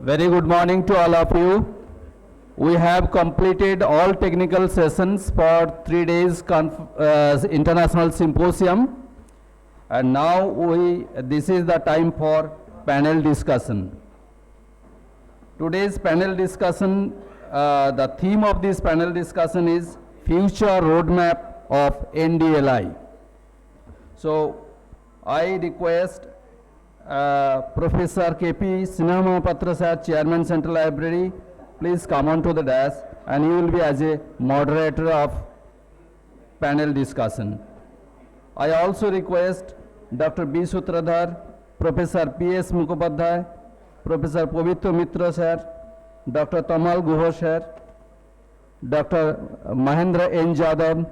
Very good morning to all of you. We have completed all technical sessions for 3 days international symposium, and now this is the time for panel discussion. Today's panel discussion, the theme of this panel discussion is Future Roadmap of NDLI. So I request Professor K.P. Sinha Mahapatra sir, Chairman Central Library, please come on to the dais, and he will be as a moderator of panel discussion. I also request Dr. B. Sutradhar, Professor P.S. Mukhopadhyay, Professor Pavitra Mitra sir, Dr. Tamal Guha sir, Dr. Mahendra N. Jadhav,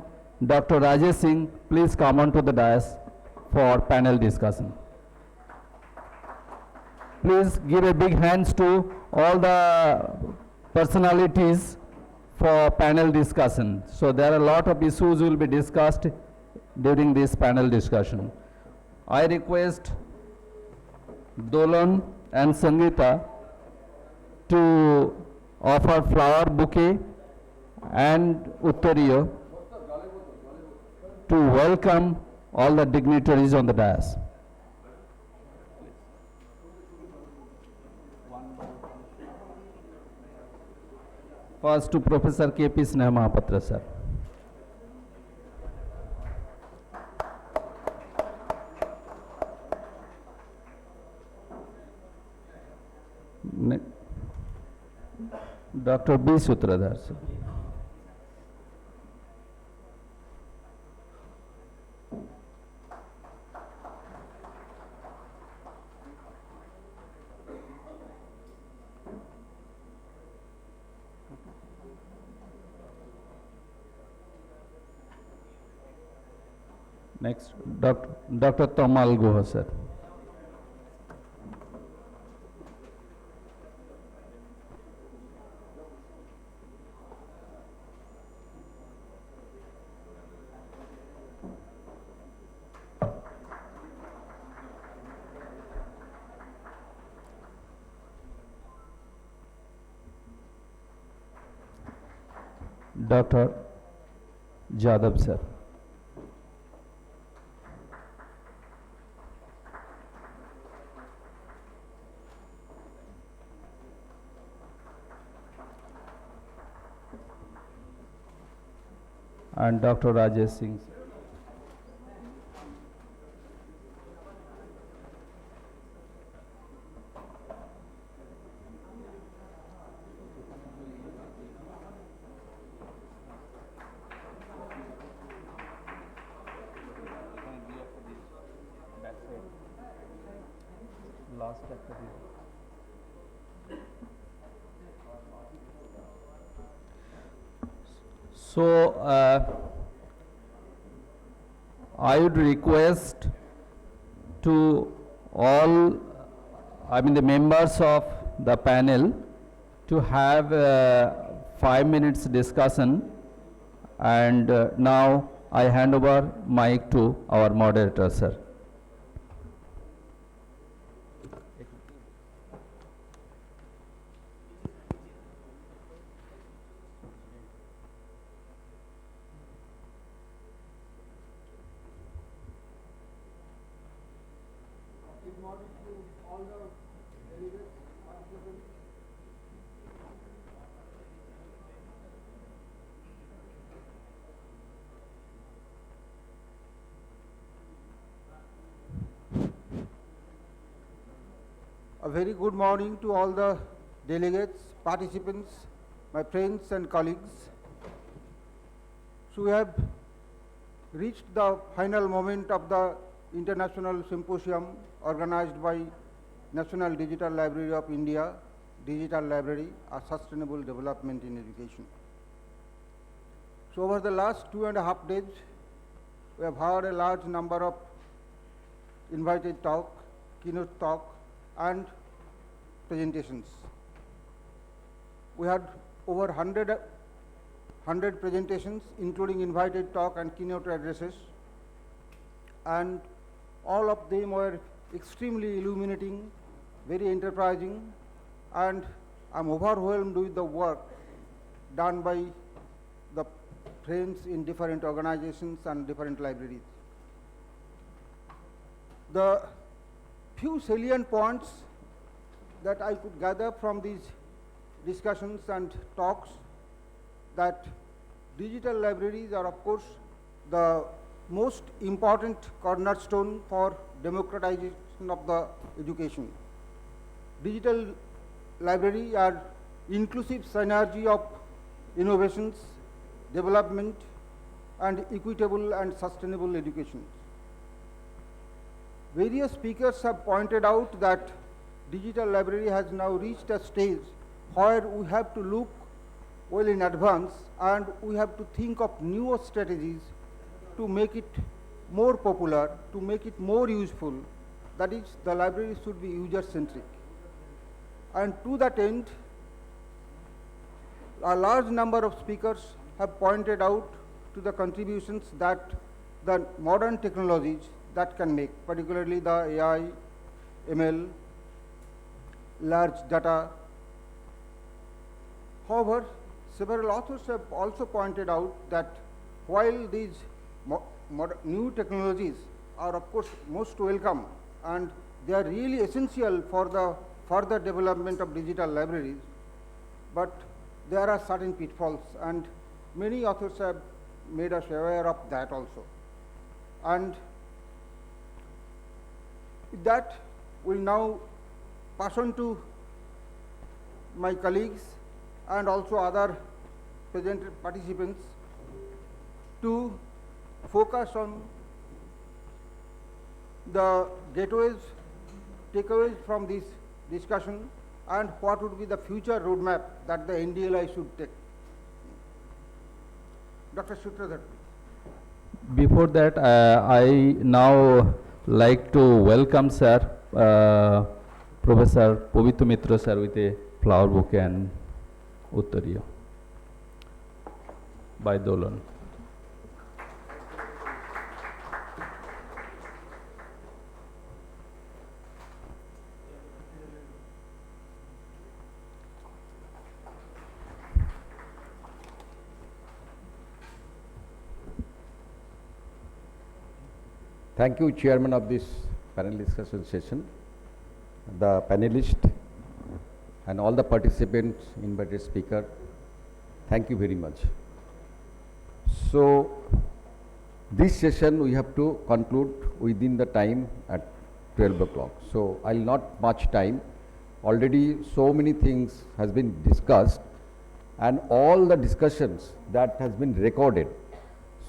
Dr. Rajesh Singh, please come on to the dais for panel discussion. Please give a big hands to all the personalities for panel discussion. So there are a lot of issues will be discussed during this panel discussion. I request Dolan and Sangeeta to offer flower bouquet and uttariya to welcome all the dignitaries on the dais. First to Professor K.P. Sinha Mahapatra sir. Dr. B. Sutradhar sir. Next, Dr. Tamal Guha sir. Dr. Jadhav sir. And Dr. Rajesh Singh. So, I would request to all, the members of the panel to have 5 minutes discussion, and now I hand over mic to our moderator, sir. A very good morning to all the delegates, participants, my friends and colleagues. So we have reached the final moment of the International Symposium organized by National Digital Library of India, Digital Library, a Sustainable Development in Education. So over the last 2.5 days, we have heard a large number of invited talk, keynote talk, and presentations. We had over 100 presentations, including invited talk and keynote addresses, and all of them were extremely illuminating, very enterprising, and I'm overwhelmed with the work done by the friends in different organizations and different libraries. The few salient points that I could gather from these discussions and talks, that digital libraries are of course the most important cornerstone for democratization of the education. Digital libraries are inclusive synergy of innovations, development, and equitable and sustainable education. Various speakers have pointed out that digital library has now reached a stage where we have to look well in advance and we have to think of newer strategies to make it more popular, to make it more useful. That is, the library should be user-centric. And to that end, a large number of speakers have pointed out to the contributions that the modern technologies that can make, particularly the AI, ML, large data. However, several authors have also pointed out that while these new technologies are of course most welcome and they are really essential for the further development of digital libraries, but there are certain pitfalls, and many authors have made us aware of that also. And with that, we'll now pass on to my colleagues and also other present participants to focus on the takeaways from this discussion and what would be the future roadmap that the NDLI should take. Dr. Sutradhar. Before that, I now like to welcome sir, Professor Pavitra Mitra sir, with a flower bouquet and Uttariya by Dolan. Thank you, Chairman of this panel discussion session, the panelists, and all the participants, invited speaker. Thank you very much. So, this session we have to conclude within the time at 12 o'clock. So, I'll not much time. Already so many things has been discussed, and all the discussions that has been recorded.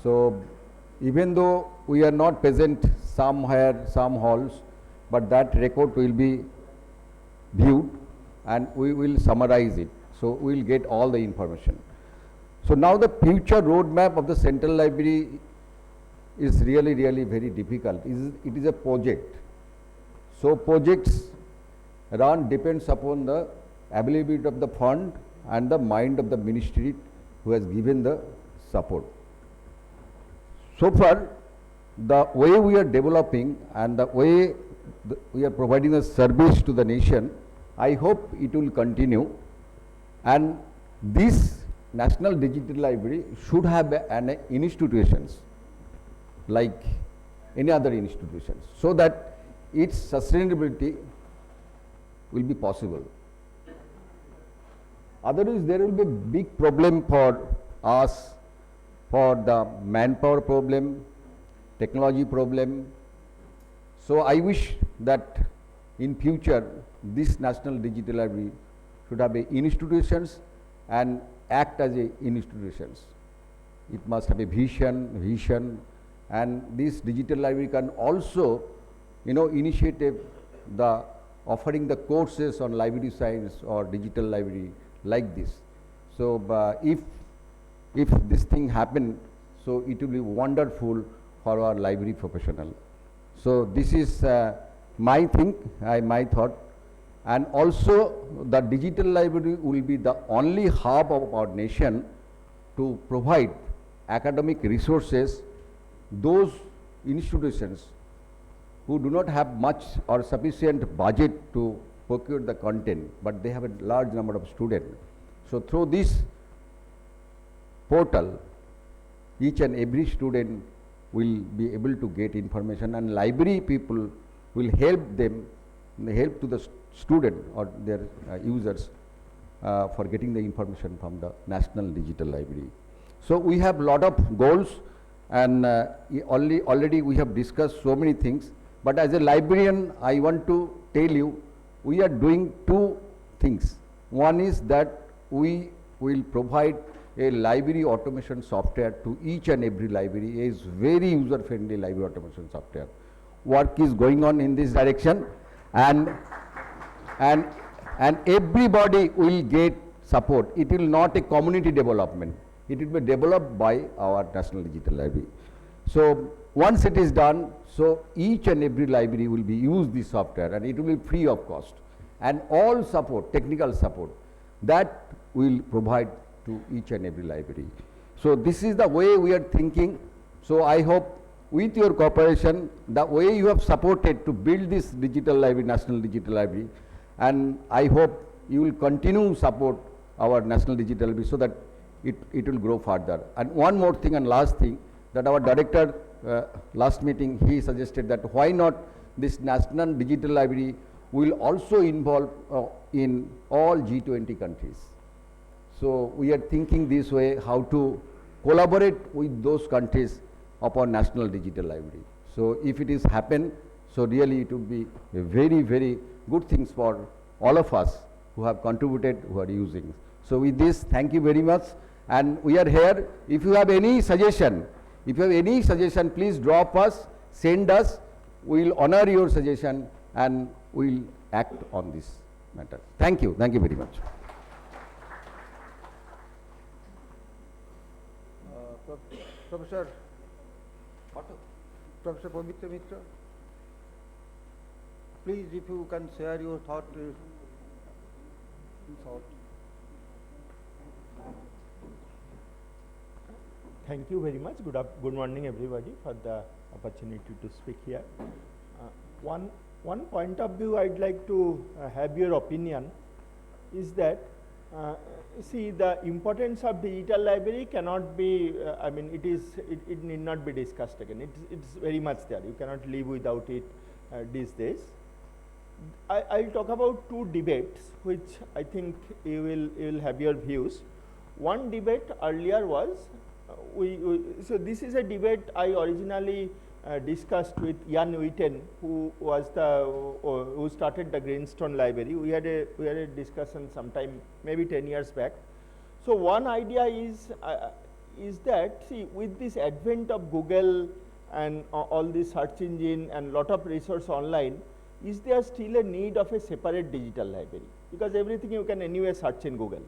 So, even though we are not present somewhere, some halls, but that record will be viewed and we will summarize it. So, we will get all the information. So, now the future roadmap of the Central Library is really very difficult. It is a project. So, projects run depends upon the availability of the fund and the mind of the ministry who has given the support. So far, the way we are developing and the way we are providing a service to the nation, I hope it will continue, and this National Digital Library should have an institutions like any other institutions, so that its sustainability will be possible. Otherwise, there will be a big problem for us, for the manpower problem, technology problem. So, I wish that in future this National Digital Library should have institutions and act as institutions. It must have a vision, and this digital library can also, initiate the offering the courses on library science or digital library like this. So, if this thing happen, so it will be wonderful for our library professional. So, this is my thought, and also the digital library will be the only hub of our nation to provide academic resources those institutions who do not have much or sufficient budget to procure the content, but they have a large number of students. So through this portal, each and every student will be able to get information, and library people will help them, help to the student or their users for getting the information from the National Digital Library. So we have lot of goals, and already we have discussed so many things, but as a librarian I want to tell you we are doing two things. One is that we will provide a library automation software to each and every library, is very user friendly library automation software. Work is going on in this direction, and everybody will get support. It will not a community development, it will be developed by our National Digital Library. So once it is done, so each and every library will be use this software, and it will be free of cost, and all support, technical support, that will provide to each and every library. So this is the way we are thinking. So I hope with your cooperation, the way you have supported to build this digital library, National Digital Library, and I hope you will continue support our National Digital Library so that it will grow further. And one more thing and last thing, that our director last meeting he suggested that why not this National Digital Library will also involve in all G20 countries. So we are thinking this way, how to collaborate with those countries upon National Digital Library. So if it is happen, so really it would be a very, very good things for all of us who have contributed, who are using. So with this, thank you very much. And we are here. If you have any suggestion, please drop us, send us. We will honor your suggestion and we will act on this matter. Thank you very much. Professor Pavitra Mitra, please if you can share your thought. Thank you very much. Good morning, everybody, for the opportunity to speak here. One point of view I'd like to have your opinion is that see, the importance of digital library cannot be, it need not be discussed again. It's very much there. You cannot live without it these days. I'll talk about two debates which I think you will have your views. One debate earlier was, so this is a debate I originally discussed with Ian Witten, who was who started the Greenstone Library. We had a discussion sometime maybe 10 years back. So one idea is that, see, with this advent of Google and all this search engine and lot of resource online, is there still a need of a separate digital library? Because everything you can anyway search in Google.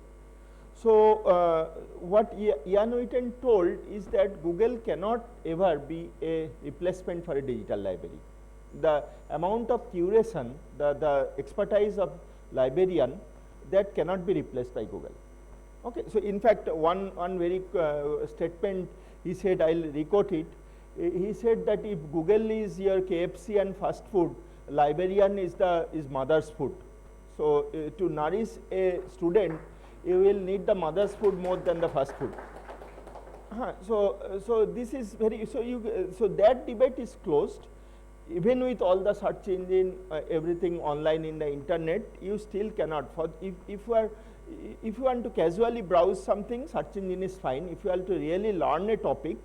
So what Ian Witten told is that Google cannot ever be a replacement for a digital library. The amount of curation, the expertise of librarian, that cannot be replaced by Google. Okay, so in fact one very statement he said, I'll requote it. He said that if Google is your KFC and fast food, librarian is mother's food. So to nourish a student, you will need the mother's food more than the fast food. So this is very, so that debate is closed. Even with all the search engine, everything online in the internet, you still cannot. If you want to casually browse something, search engine is fine. If you want to really learn a topic,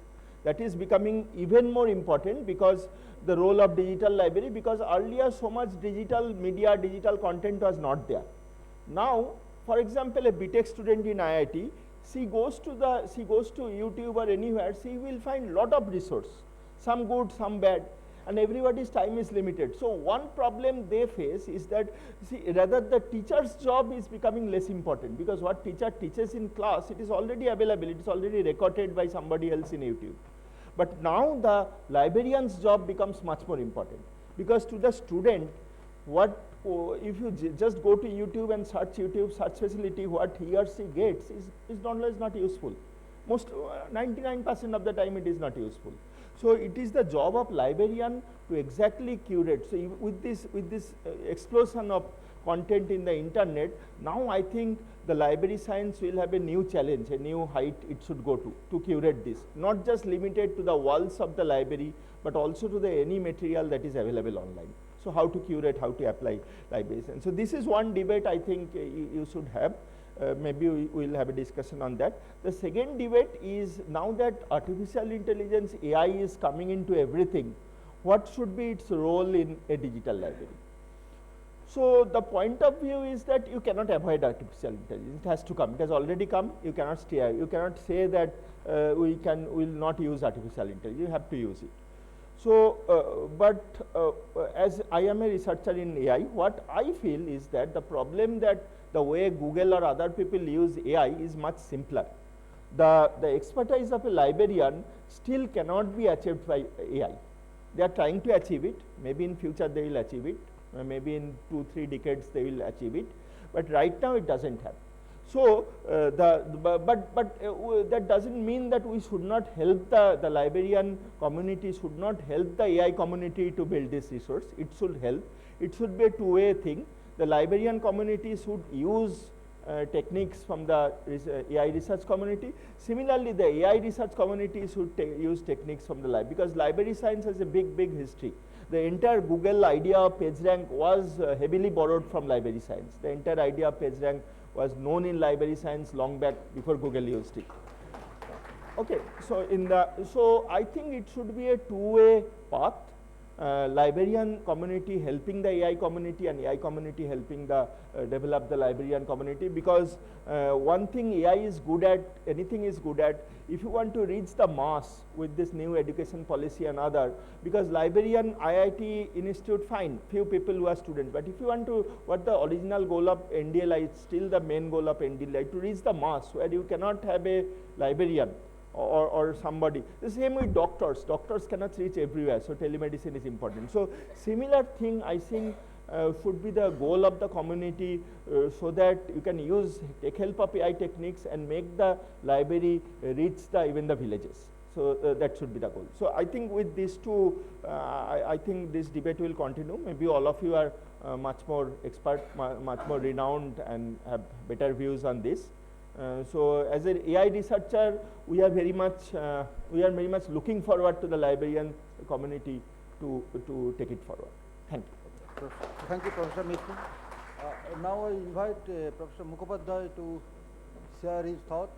that is becoming even more important because the role of digital library, because earlier so much digital media, digital content was not there. Now, for example, a BTech student in IIT, she goes to YouTube or anywhere, she will find lot of resource, some good, some bad, and everybody's time is limited. So one problem they face is that, see, rather the teacher's job is becoming less important, because what teacher teaches in class, it is already available, it is already recorded by somebody else in YouTube. But now the librarian's job becomes much more important, because to the student, if you just go to YouTube and search search facility, what he or she gets is not useful. Most 99% of the time it is not useful. So it is the job of librarian to exactly curate. So with this explosion of content in the internet, now I think the library science will have a new challenge, a new height it should go to curate this. Not just limited to the walls of the library, but also to the any material that is available online. So how to curate, how to apply library science. So this is one debate I think you should have. Maybe we will have a discussion on that. The second debate is, now that artificial intelligence, AI is coming into everything, what should be its role in a digital library? So the point of view is that you cannot avoid artificial intelligence. It has to come. It has already come. You cannot stay. You cannot say that we will not use artificial intelligence. You have to use it. So, as I am a researcher in AI, what I feel is that the problem that the way Google or other people use AI is much simpler. The expertise of a librarian still cannot be achieved by AI. They are trying to achieve it. Maybe in future they will achieve it. Maybe in 2-3 decades they will achieve it. But right now it doesn't happen. So, that doesn't mean that we should not help the librarian community, should not help the AI community to build this resource. It should help. It should be a two-way thing. The librarian community should use techniques from the AI research community. Similarly, the AI research community should use techniques from the library, because library science has a big history. The entire Google idea of PageRank was heavily borrowed from library science. The entire idea of PageRank was known in library science long back before Google used it. Okay, so I think it should be a two-way path. Librarian community helping the AI community, and AI community helping the develop the librarian community, because one thing AI is good at, anything is good at, if you want to reach the mass with this new education policy and other, because librarian IIT institute, fine, few people who are students, but if you want to, what the original goal of NDLI is still the main goal of NDLI, to reach the mass where you cannot have a librarian or somebody. The same with doctors. Doctors cannot reach everywhere, so telemedicine is important. So similar thing I think should be the goal of the community, so that you can take help of AI techniques and make the library reach even the villages. So that should be the goal. So I think with these two, I think this debate will continue. Maybe all of you are much more expert, much more renowned, and have better views on this. So as an AI researcher, we are very much looking forward to the librarian community to take it forward. Thank you. Thank you, Professor Mishra. Now I invite Professor Mukhopadhyay to share his thought.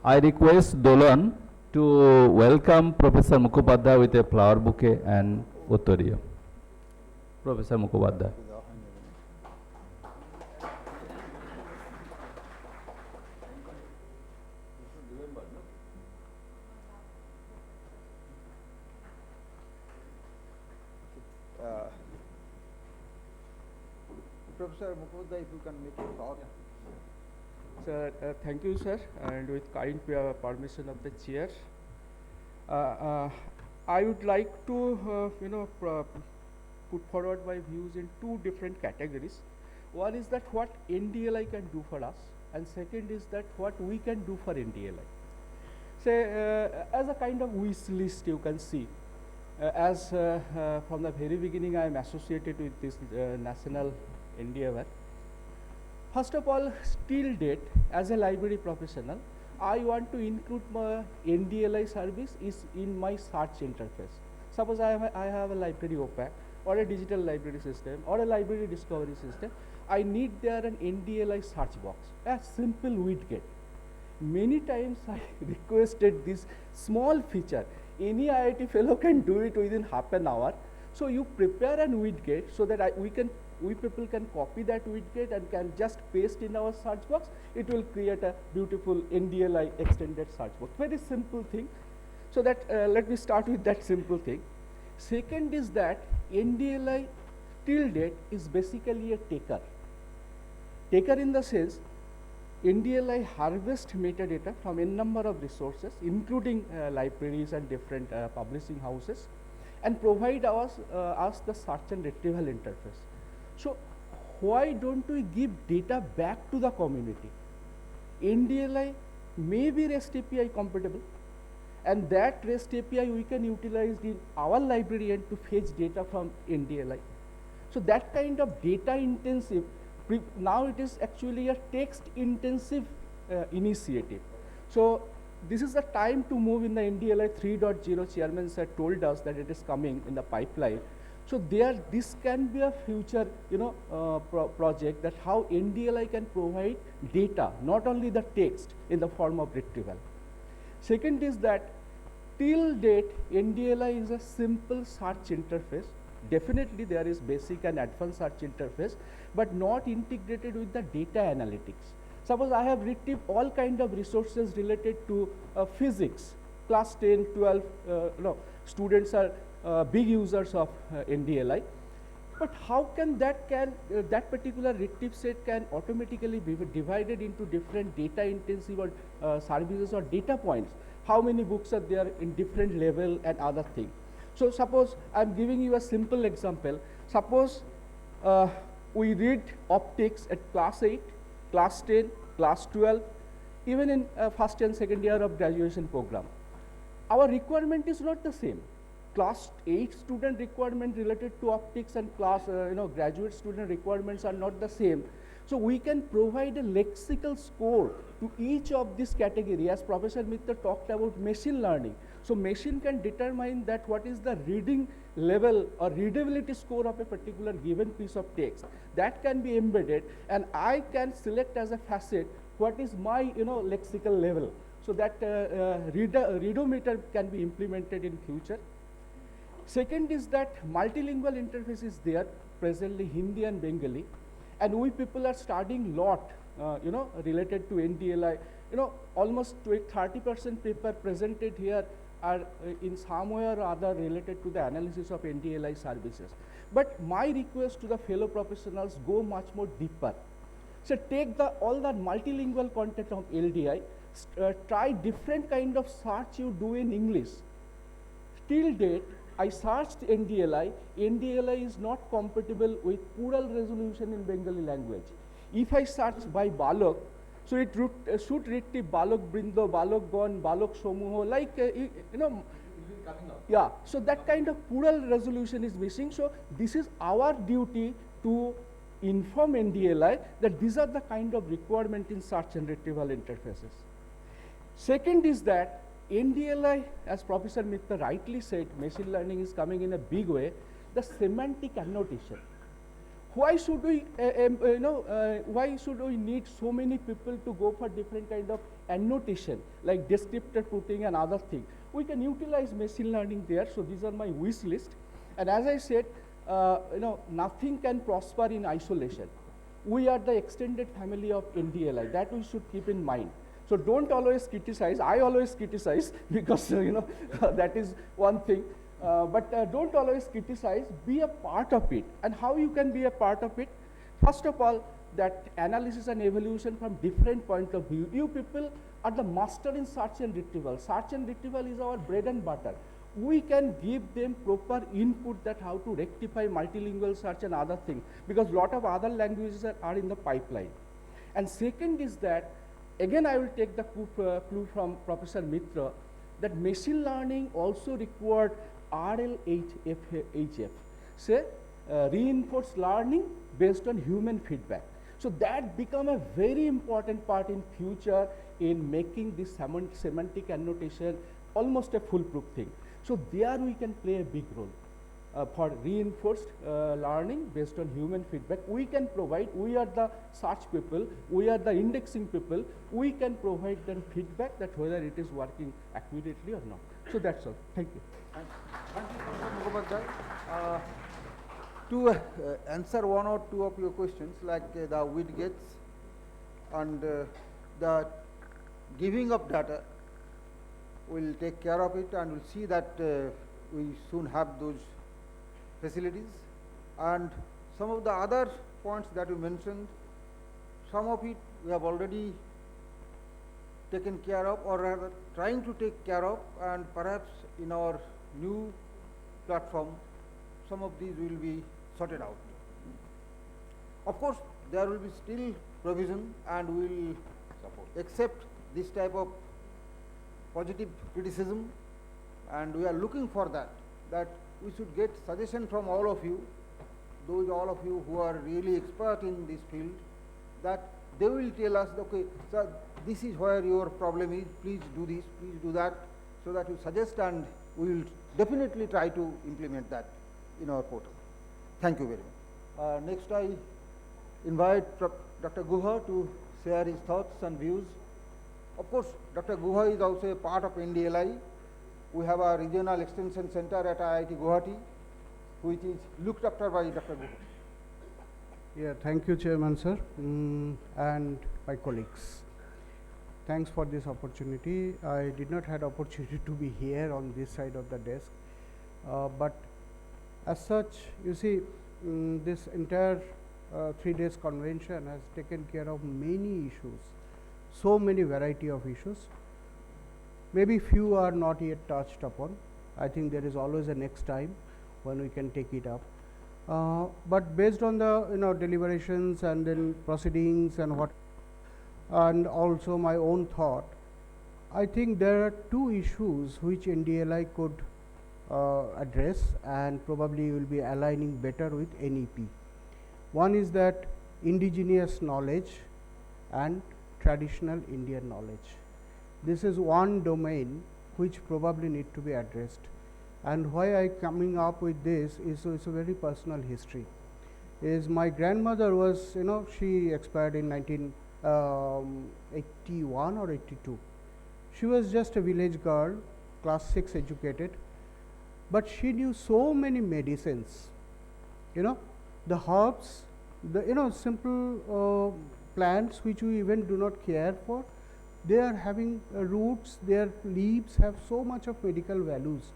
I request Dolan to welcome Professor Mukhopadhyay with a flower bouquet and Uttariya. Professor Mukhopadhyay. Professor Mukhopadhyay, if you can make your thought. Sir, thank you, sir, and with kind permission of the chair, I would like to, put forward my views in two different categories. One is that what NDLI can do for us, and second is that what we can do for NDLI. Say, as a kind of wish list, you can see, as from the very beginning I am associated with this national endeavor. First of all, till date, as a library professional, I want to include my NDLI service is in my search interface. Suppose I have a library OPAC, or a digital library system, or a library discovery system. I need there an NDLI search box, a simple widget. Many times I requested this small feature. Any IIT fellow can do it within half an hour. So you prepare an widget so that we people can copy that widget and can just paste in our search box. It will create a beautiful NDLI extended search box. Very simple thing. So that let me start with that simple thing. Second is that NDLI till date is basically a taker. Taker in the sense, NDLI harvest metadata from a number of resources, including libraries and different publishing houses, and provide us the search and retrieval interface. So why don't we give data back to the community? NDLI may be REST API compatible, and that REST API we can utilize in our library and to fetch data from NDLI. So that kind of data intensive, now it is actually a text intensive initiative. So this is the time to move in the NDLI 3.0. Chairman sir told us that it is coming in the pipeline. So this can be a future, project, that how NDLI can provide data, not only the text in the form of retrieval. Second is that till date, NDLI is a simple search interface. Definitely there is basic and advanced search interface, but not integrated with the data analytics. Suppose I have retrieved all kind of resources related to physics, class 10, 12, students are big users of NDLI. But how can that particular retrieve set can automatically be divided into different data intensive or services or data points? How many books are there in different level and other things? So suppose I'm giving you a simple example. Suppose we read optics at class 8, class 10, class 12, even in first and second year of graduation program. Our requirement is not the same. Class 8 student requirement related to optics and class, graduate student requirements are not the same. So we can provide a lexical score to each of this category, as Professor Mitra talked about machine learning. So machine can determine that what is the reading level or readability score of a particular given piece of text. That can be embedded, and I can select as a facet what is my lexical level. So that readometer can be implemented in future. Second is that multilingual interface is there, presently Hindi and Bengali, and we people are studying lot, related to NDLI. Almost 30% paper presented here are in some way or other related to the analysis of NDLI services. But my request to the fellow professionals, go much more deeper. So take all that multilingual content of LDI, try different kind of search you do in English. Till date, I searched NDLI. NDLI is not compatible with plural resolution in Bengali language. If I search by Balok, so it should retrieve Balok Brindo, Balok Gon, Balok Somuho, like, yeah, so that kind of plural resolution is missing. So this is our duty to inform NDLI that these are the kind of requirement in search and retrieval interfaces. Second is that NDLI, as Professor Mitra rightly said, machine learning is coming in a big way. The semantic annotation. Why should we, why should we need so many people to go for different kind of annotation, like descriptor putting and other thing? We can utilize machine learning there. So these are my wish list. And as I said, nothing can prosper in isolation. We are the extended family of NDLI. That we should keep in mind. So don't always criticize. I always criticize because that is one thing. But don't always criticize. Be a part of it. And how you can be a part of it? First of all, that analysis and evaluation from different point of view. You people are the master in search and retrieval. Search and retrieval is our bread and butter. We can give them proper input that how to rectify multilingual search and other things, because lot of other languages are in the pipeline. And second is that, again, I will take the clue from Professor Mitra, that machine learning also required RLHF, say reinforced learning based on human feedback. So that become a very important part in future in making this semantic annotation almost a foolproof thing. So there we can play a big role. For reinforced learning based on human feedback, we can provide, we are the search people, we are the indexing people, we can provide them feedback that whether it is working accurately or not. So that's all. Thank you. Thank you, Professor Mukhopadhyay. To answer one or two of your questions, like the widgets and the giving of data, we'll take care of it and we'll see that we soon have those facilities. And some of the other points that you mentioned, some of it we have already taken care of, or rather trying to take care of, and perhaps in our new platform, some of these will be sorted out. Of course, there will be still provision, and we will accept this type of positive criticism, and we are looking for that we should get suggestion from all of you, those all of you who are really expert in this field, that they will tell us, okay, sir, this is where your problem is, please do this, please do that, so that you suggest, and we will definitely try to implement that in our portal. Thank you very much. Next, I invite Dr. Guha to share his thoughts and views. Of course, Dr. Guha is also a part of NDLI. We have a regional extension center at IIT Guwahati, which is looked after by Dr. Guha. Yeah, thank you, Chairman, sir, and my colleagues. Thanks for this opportunity. I did not have opportunity to be here on this side of the desk, but as such, you see, this entire 3 days convention has taken care of many issues, so many variety of issues. Maybe few are not yet touched upon. I think there is always a next time when we can take it up. But based on the deliberations and then proceedings and what, and also my own thought, I think there are 2 issues which NDLI could address and probably will be aligning better with NEP. One is that indigenous knowledge and traditional Indian knowledge. This is one domain which probably need to be addressed. And why I coming up with this is, so it's a very personal history. Is my grandmother was, she expired in 1981 or 82. She was just a village girl, class 6 educated, but she knew so many medicines, the herbs, the simple plants which we even do not care for. They are having roots, their leaves have so much of medical values.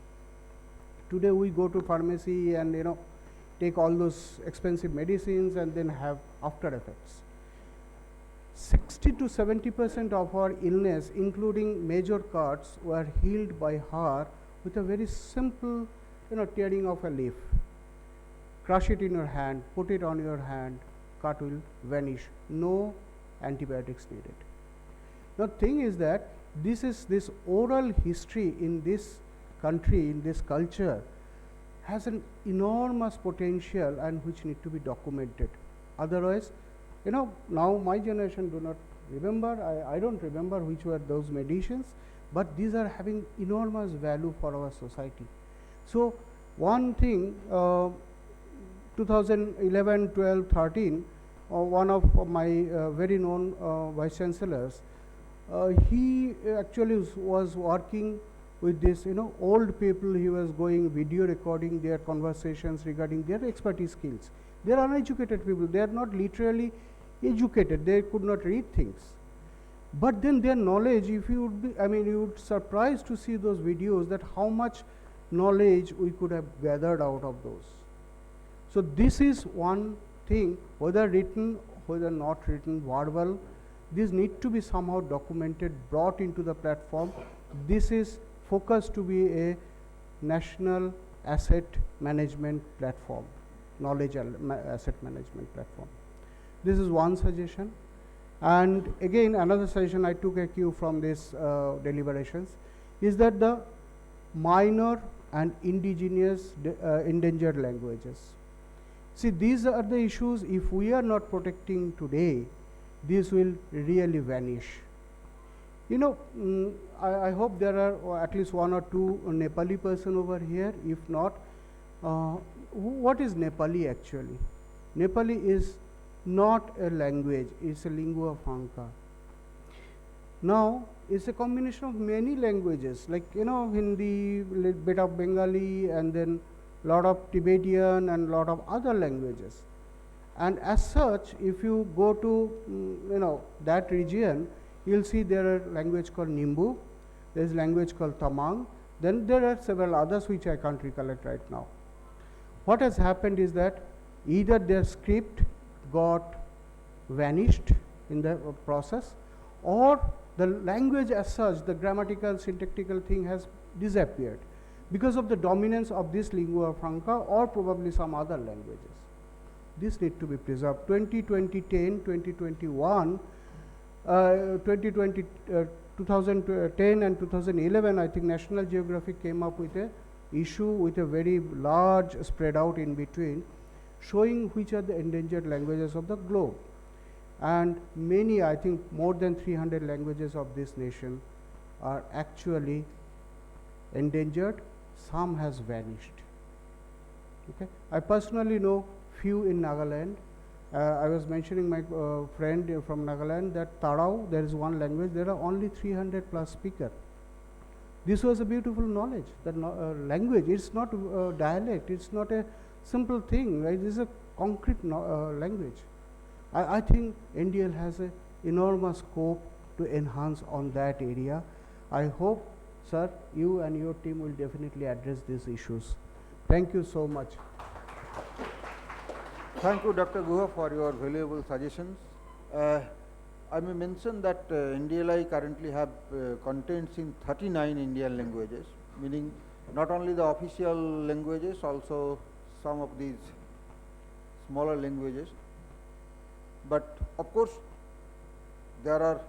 Today we go to pharmacy and take all those expensive medicines and then have after effects. 60 to 70% of our illness, including major cuts, were healed by her with a very simple, tearing of a leaf. Crush it in your hand, put it on your hand, cut will vanish. No antibiotics needed. The thing is that this oral history in this country, in this culture, has an enormous potential and which need to be documented. Otherwise, now my generation do not remember, I don't remember which were those medicines, but these are having enormous value for our society. So one thing, 2011, 12, 13, one of my very known vice chancellors, he actually was working with this, old people. He was going video recording their conversations regarding their expertise skills. They are uneducated people. They are not literally educated. They could not read things. But then their knowledge, if you would be, you would surprised to see those videos that how much knowledge we could have gathered out of those. So this is one thing, whether written, whether not written, verbal, this need to be somehow documented, brought into the platform. This is focused to be a national asset management platform, knowledge asset management platform. This is one suggestion. And again, another suggestion I took a cue from this deliberations is that the minor and indigenous endangered languages. See, these are the issues. If we are not protecting today, this will really vanish. I hope there are at least 1 or 2 Nepali person over here. If not, what is Nepali actually? Nepali is not a language, it's a lingua franca. Now, it's a combination of many languages, like Hindi, bit of Bengali, and then lot of Tibetan and lot of other languages. And as such, if you go to that region, you'll see there are language called Nimbu, there is language called Tamang, then there are several others which I can't recollect right now. What has happened is that either their script got vanished in the process, or the language as such, the grammatical, syntactical thing has disappeared because of the dominance of this lingua franca or probably some other languages. This need to be preserved. 2020, 2021, 2020, 2010 and 2011, I think National Geographic came up with a issue with a very large spread out in between, showing which are the endangered languages of the globe. And many, I think more than 300 languages of this nation are actually endangered. Some has vanished. Okay. I personally know few in Nagaland. I was mentioning my friend from Nagaland that Tarau, there is one language, there are only 300 plus speakers. This was a beautiful knowledge, that language, it's not a dialect, it's not a simple thing, right? This is a concrete language. I think NDL has an enormous scope to enhance on that area. I hope, sir, you and your team will definitely address these issues. Thank you so much. Thank you, Dr. Guha, for your valuable suggestions. I may mention that NDLI currently have contents in 39 Indian languages, meaning not only the official languages, also some of these smaller languages. But of course, there are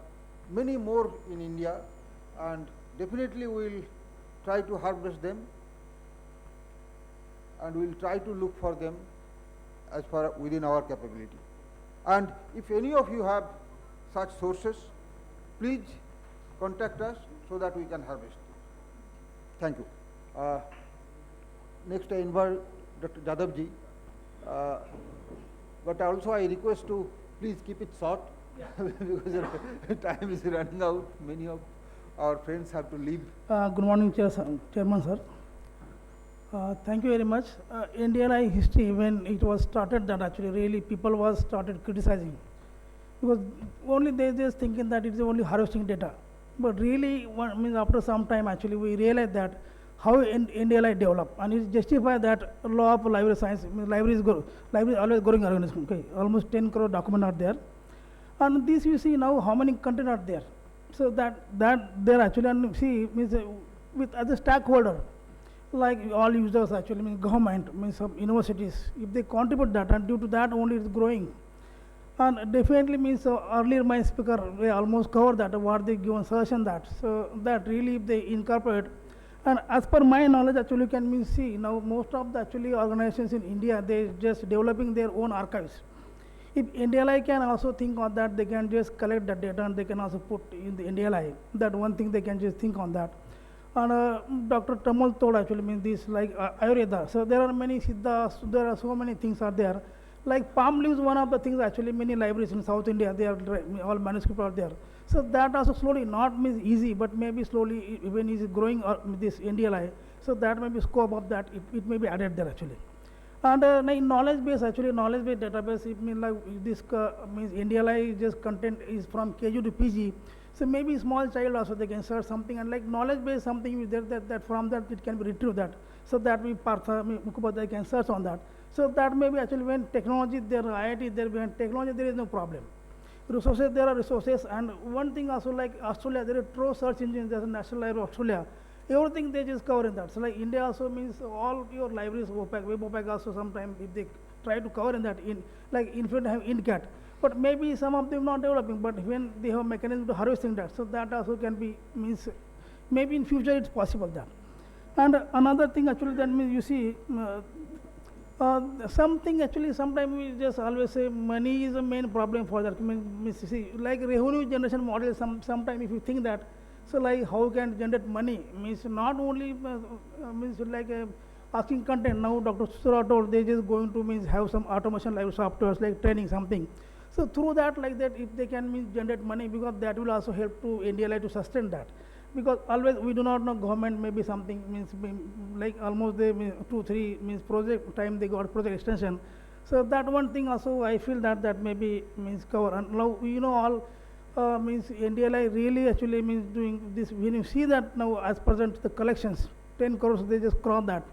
many more in India, and definitely we will try to harvest them, and we will try to look for them as far within our capability. And if any of you have such sources, please contact us so that we can harvest. Thank you. Next I invite Dr. Jadhav ji, but also I request to please keep it short because time is running out. Many of our friends have to leave. Good morning, Chairman sir. Thank you very much. NDLI history, when it was started, that actually really people was started criticizing, because only they just thinking that it is only harvesting data. But really, means after some time, actually we realized that how NDLI developed, and it justifies that law of library science. Library is always growing organism. Okay, almost 10 crore documents are there, and this you see now how many content are there. So that there actually, and see, means with as a stakeholder, like all users actually, means government, means some universities, if they contribute that, and due to that only it's growing. And definitely means earlier my speaker, they almost covered that, what they given suggestion that. So that really if they incorporate, and as per my knowledge actually you can mean see now most of the actually organizations in India, they just developing their own archives. If NDLI can also think on that, they can just collect that data and they can also put in the NDLI. That one thing they can just think on that. And Dr. Tamal told actually means this like Ayurveda. So there are many siddhas, there are so many things are there. Like palm leaves, one of the things actually many libraries in South India, they are all manuscripts are there. So that also slowly, not means easy, but maybe slowly when is growing this NDLI, so that may be scope of that, it may be added there actually. And in knowledge base, actually knowledge base database, it means like this means NDLI just content is from KG to PG. So maybe small child also they can search something, and like knowledge base something is there that from that it can be retrieved that. So that we Partha Mukhopadhyay can search on that. So that may be actually when technology there, IIT there, behind technology there is no problem. Resources, there are resources, and one thing also like Australia, there is true search engine, there's a National Library of Australia. Everything they just cover in that. So like India also means all your libraries, OPAC, Web OPAC also sometimes if they try to cover in that, in like Infinite have INCAT. But maybe some of them not developing, but when they have mechanism to harvesting that, so that also can be, means maybe in future it's possible that. And another thing actually that means you see, something actually sometimes we just always say money is the main problem for that. Means see, like revenue generation model, sometimes if you think that, so like how can generate money, means not only means like asking content. Now Dr. Susara told they just going to means have some automation like softwares like training something. So through that, like that, if they can means generate money, because that will also help to NDLI to sustain that. Because always we do not know government maybe something means like almost they 2-3 means project time they got project extension. So that one thing also I feel that maybe means cover. And now you know all means NDLI really actually means doing this. When you see that now as present the collections 10 crores they just cross that.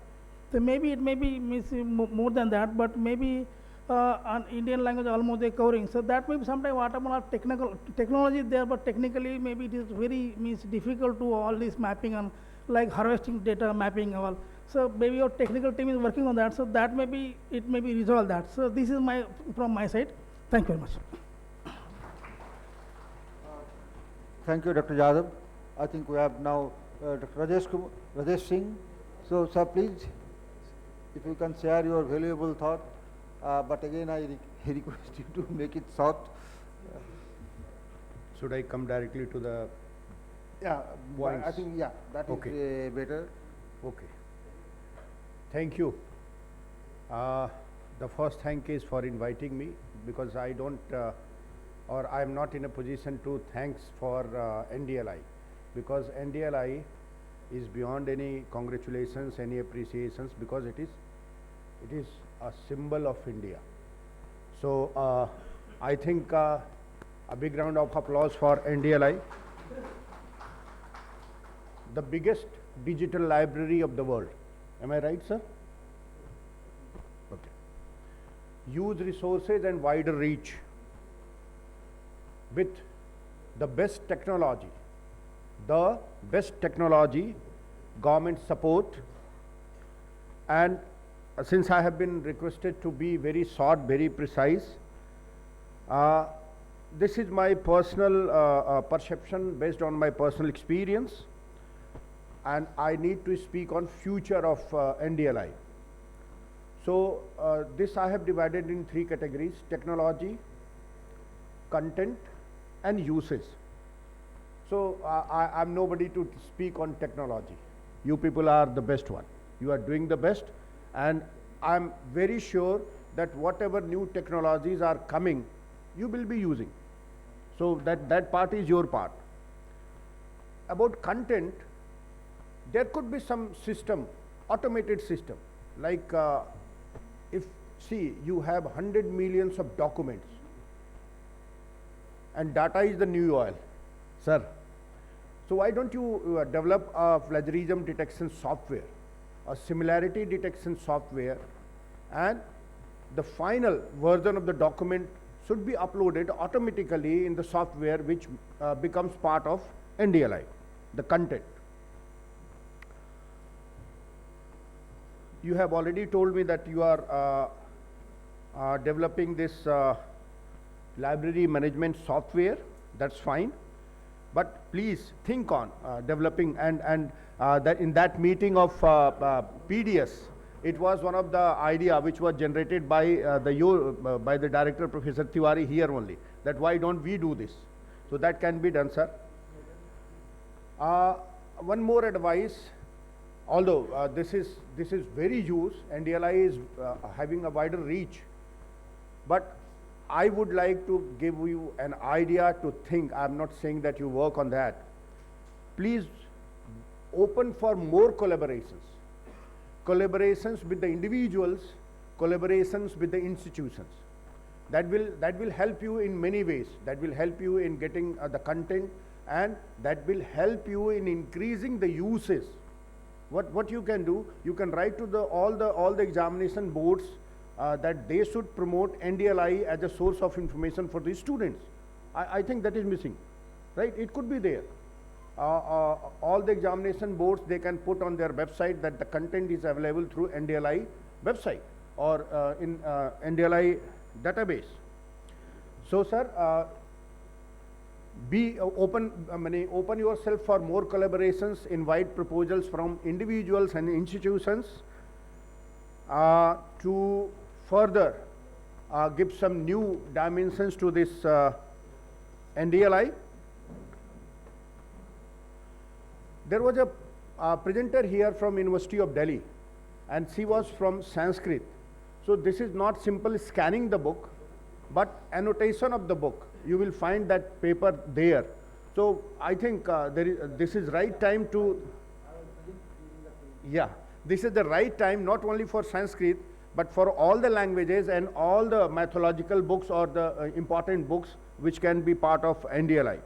So maybe it may be means more than that, but maybe on Indian language almost they covering. So that may be sometimes whatever technology there, but technically maybe it is very means difficult to all this mapping and like harvesting data mapping all. So maybe your technical team is working on that. So that may be it may be resolve that. So this is my from my side. Thank you very much. Thank you, Dr. Jadhav. I think we have now Dr. Rajesh Singh. So, sir, please, if you can share your valuable thought, but again, I request you to make it short. Should I come directly to the Yeah, Points. I think, yeah, that is Okay. better. Okay. Thank you. The first thank is for inviting me, because I don't, or I am not in a position to thanks for NDLI, because NDLI is beyond any congratulations, any appreciations, because it is a symbol of India. So I think a big round of applause for NDLI. The biggest digital library of the world. Am I right, sir? Okay. Huge resources and wider reach with the best technology, government support, and since I have been requested to be very short, very precise, this is my personal perception based on my personal experience, and I need to speak on future of NDLI. So this I have divided in 3 categories: technology, content, and uses. So I'm nobody to speak on technology. You people are the best one. You are doing the best, and I'm very sure that whatever new technologies are coming, you will be using. So that part is your part. About content, there could be some system, automated system, like if, see, you have 100 millions of documents, and data is the new oil, sir. So why don't you develop a plagiarism detection software, a similarity detection software, and the final version of the document should be uploaded automatically in the software, which becomes part of NDLI, the content. You have already told me that you are developing this library management software. That's fine, but please think on developing, and that in that meeting of PDS, it was one of the idea which was generated by the director, Professor Tiwari, here only, that why don't we do this? So that can be done, sir. One more advice. Although this is very huge, NDLI is having a wider reach, but I would like to give you an idea to think. I'm not saying that you work on that. Please open for more collaborations with the individuals, collaborations with the institutions. That will help you in many ways. That will help you in getting the content, and that will help you in increasing the uses. What you can do, you can write to all the examination boards that they should promote NDLI as a source of information for the students. I think that is missing, right? It could be there. All the examination boards, they can put on their website that the content is available through NDLI website or in NDLI database. So, sir, be open yourself for more collaborations, invite proposals from individuals and institutions to further give some new dimensions to this NDLI. There was a presenter here from University of Delhi, and she was from Sanskrit. So this is not simple scanning the book, but annotation of the book. You will find that paper there. So I think this is right time to, yeah, this is the right time not only for Sanskrit, but for all the languages and all the mythological books or the important books which can be part of NDLI.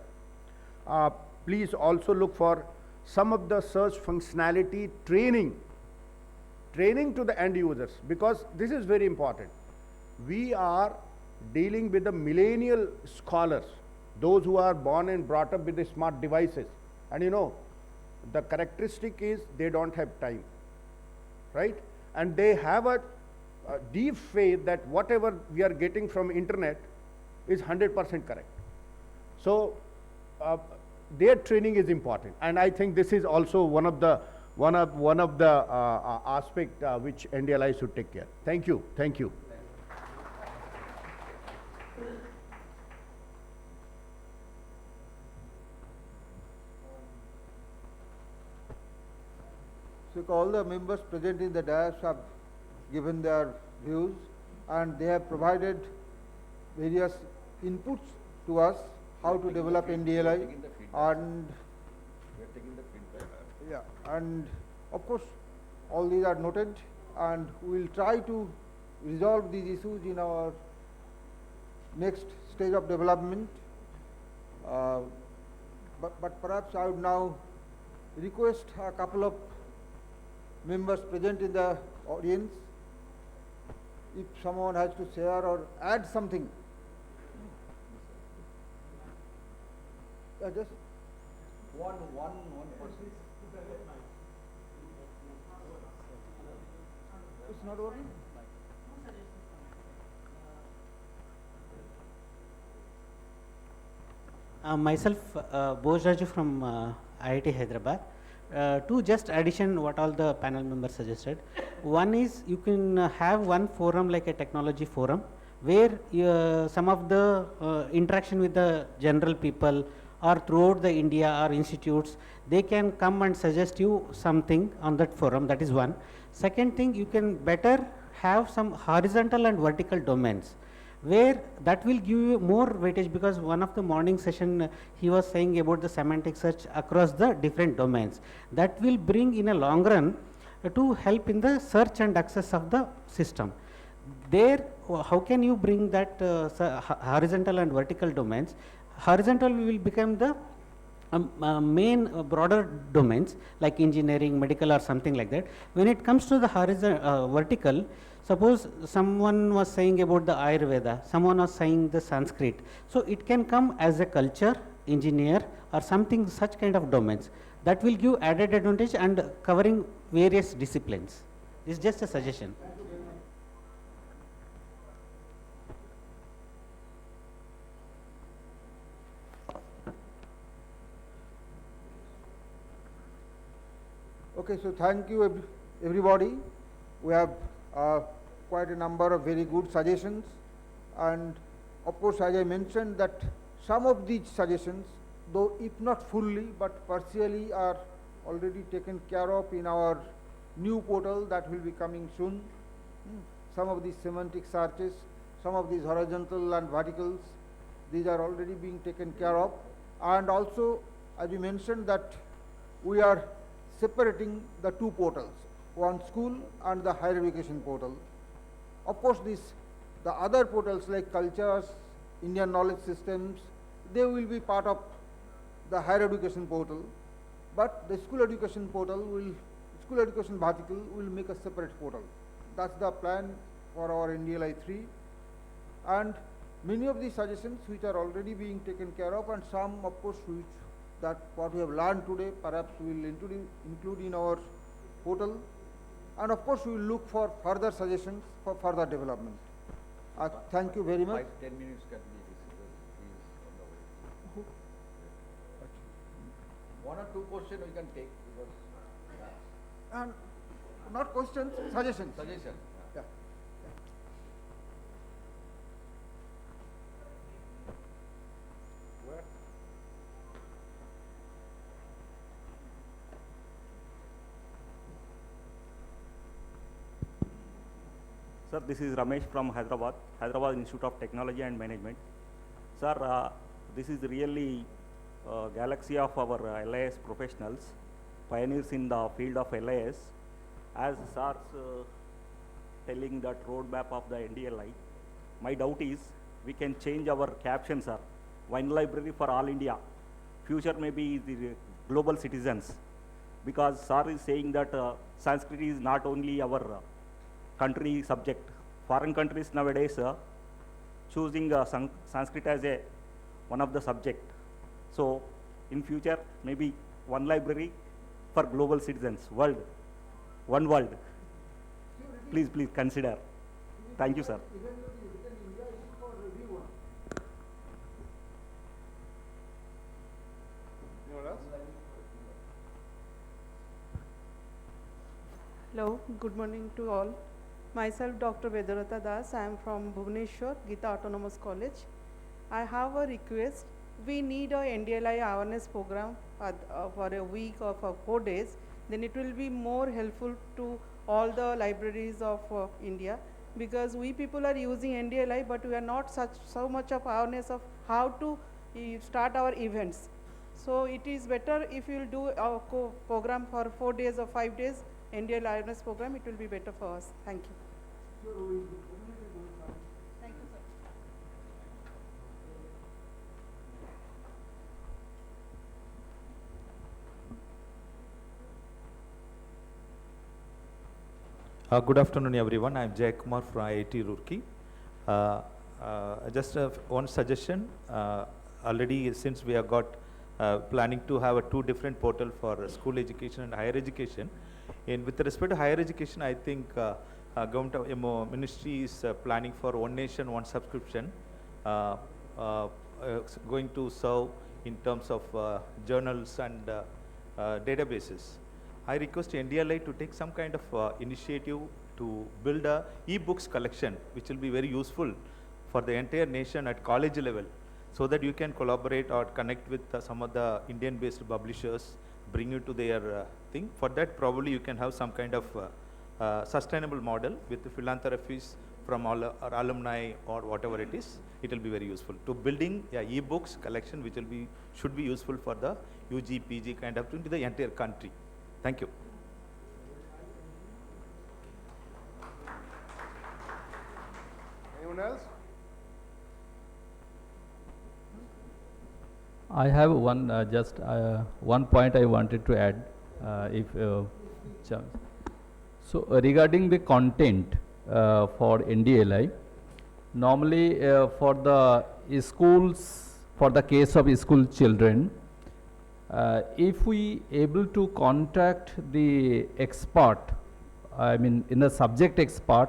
Please also look for some of the search functionality training to the end users, because this is very important. We are dealing with the millennial scholars, those who are born and brought up with the smart devices, and you know, the characteristic is they don't have time, right? And they have a deep faith that whatever we are getting from internet is 100% correct. So their training is important, and I think this is also one of the aspect which NDLI should take care. Thank you. Thank you. So all the members present in the dais have given their views, and they have provided various inputs to us how to develop NDLI, and yeah, and of course all these are noted, and we will try to resolve these issues in our next stage of development. But perhaps I would now request a couple of members present in the audience, if someone has to share or add something. Just one person. It's not working? Myself, Bose Raju from IIT Hyderabad. Two just addition what all the panel members suggested. One is you can have one forum like a technology forum where some of the interaction with the general people or throughout the India or institutes, they can come and suggest you something on that forum. That is one. Second thing, you can better have some horizontal and vertical domains, where that will give you more weightage, because one of the morning session he was saying about the semantic search across the different domains. That will bring in a long run to help in the search and access of the system. There, how can you bring that horizontal and vertical domains? Horizontal will become the main broader domains like engineering, medical or something like that. When it comes to the vertical, suppose someone was saying about the Ayurveda, someone was saying the Sanskrit. So it can come as a culture, engineer or something such kind of domains. That will give added advantage and covering various disciplines. This is just a suggestion. Okay, so thank you everybody. We have quite a number of very good suggestions, and of course as I mentioned that some of these suggestions, though if not fully but partially, are already taken care of in our new portal that will be coming soon. Some of these semantic searches, some of these horizontal and verticals, these are already being taken care of. And also as we mentioned that we are separating the two portals, one school and the higher education portal. Of course the other portals like cultures, Indian knowledge systems, they will be part of the higher education portal, but the school education vertical will make a separate portal. That's the plan for our NDLI 3, and many of these suggestions which are already being taken care of, and some of course which that what we have learned today perhaps we will include in our portal, and of course we will look for further suggestions for further development. Thank you very much. 5-10 minutes can be on the way. One or two questions we can take, because And not questions, suggestions. suggestion. Yeah. Sir, this is Ramesh from Hyderabad Institute of Technology and Management. Sir, this is really a galaxy of our LIS professionals, pioneers in the field of LIS. As Sir's telling that roadmap of the NDLI, my doubt is we can change our caption, sir. One library for all India. Future may be the global citizens. Because Sir is saying that Sanskrit is not only our country subject. Foreign countries nowadays choosing Sanskrit as one of the subject. So in future, maybe one library for global citizens, world, one world. Please consider. Thank you, sir. Hello, good morning to all. Myself Dr. Vedarata Das, I am from Bhubaneswar, Gita Autonomous College. I have a request. We need a NDLI awareness program for a week or for 4 days. Then it will be more helpful to all the libraries of India, because we people are using NDLI, but we are not so much of awareness of how to start our events. So it is better if you will do a program for 4 days or 5 days, NDL awareness program, it will be better for us. Thank you. Thank you, sir. Good afternoon, everyone. I am Jay Kumar from IIT Roorkee. Just one suggestion. Already, since we have got planning to have two different portal for school education and higher education. With respect to higher education, I think government of ministry is planning for one nation, one subscription, going to serve in terms of journals and databases. I request NDLI to take some kind of initiative to build a e-books collection, which will be very useful for the entire nation at college level, so that you can collaborate or connect with some of the Indian-based publishers, bring you to their thing. For that, probably you can have some kind of sustainable model with the philanthropies from all our alumni or whatever it is. It will be very useful to building e-books collection, which will be should be useful for the UG, PG kind of into the entire country. Thank you. Anyone else? I have one just one point I wanted to add. If so, regarding the content for NDLI, normally for the schools, for the case of school children, if we able to contact the expert, I mean in the subject expert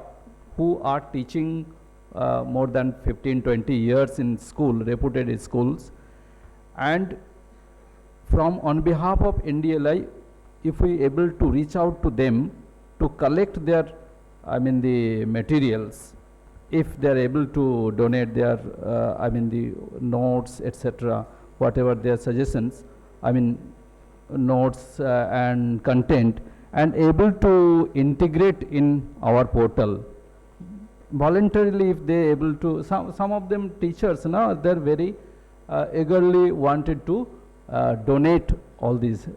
who are teaching more than 15-20 years in school, reputed schools, and from on behalf of NDLI, if we able to reach out to them to collect their, I mean the materials, if they are able to donate their, I mean the notes, etc., whatever their suggestions, I mean notes and content, and able to integrate in our portal voluntarily, if they able to. Some of them teachers now, they're very eagerly wanted to donate all these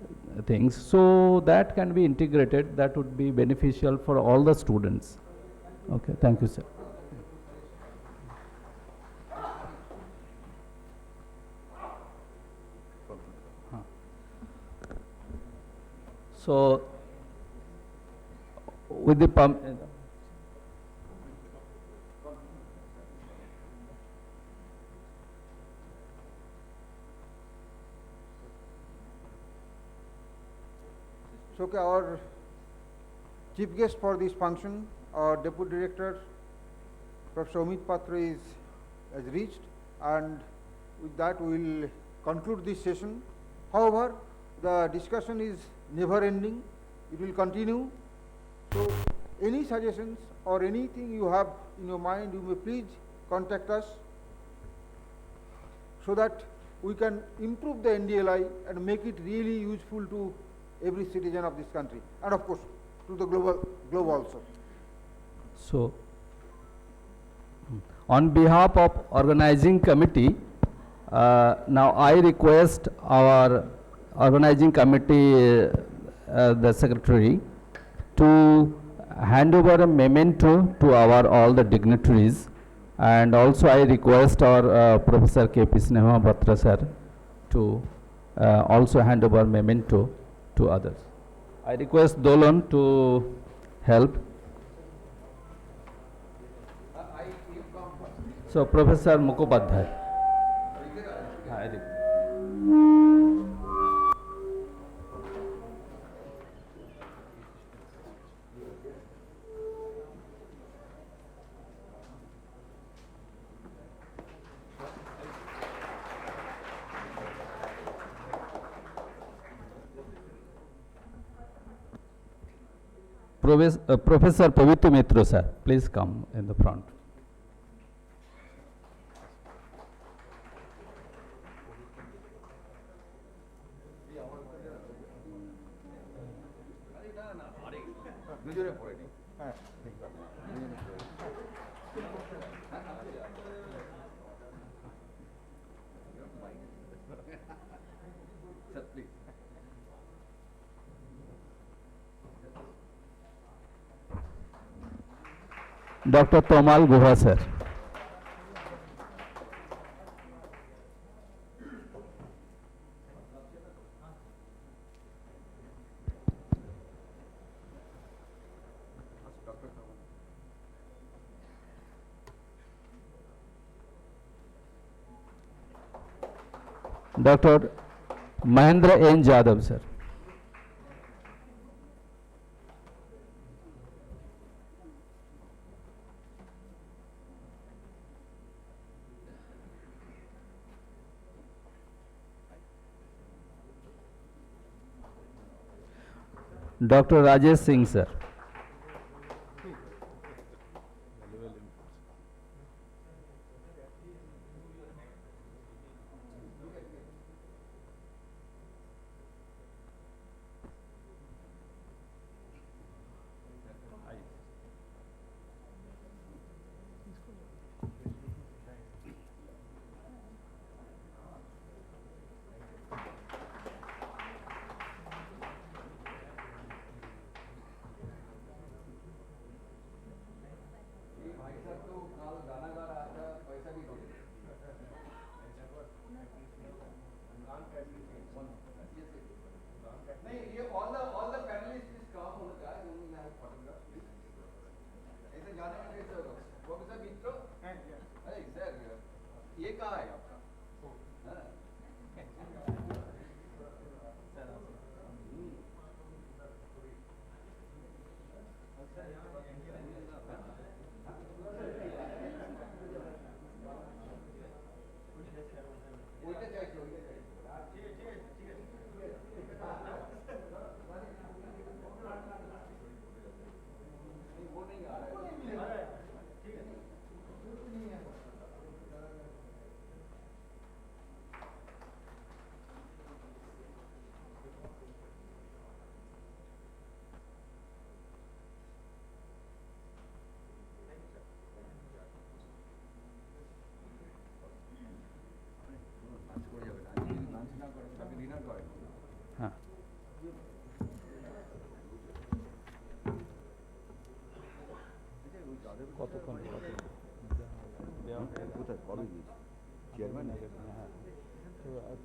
things, so that can be integrated. That would be beneficial for all the students. Okay, thank you, sir. So with the So, okay, our chief guest for this function, our Deputy Director, Professor Amit Patra has reached, and with that we will conclude this session. However, the discussion is never ending, it will continue. So, any suggestions or anything you have in your mind, you may please contact us, so that we can improve the NDLI and make it really useful to every citizen of this country, and of course to the globe also. So, on behalf of organizing committee, now I request our organizing committee, the secretary, to hand over a memento to our all the dignitaries, and also I request our Professor K.P. Sneha Batra sir to also hand over memento to others. I request Dolan to help. So, Professor Mukhopadhyay. Professor Pavitra Mitra, sir. Please come in the front. Dr. Tomal Guha, sir. Dr. Mahendra N. Jadhav, sir. Dr. Rajesh Singh, sir.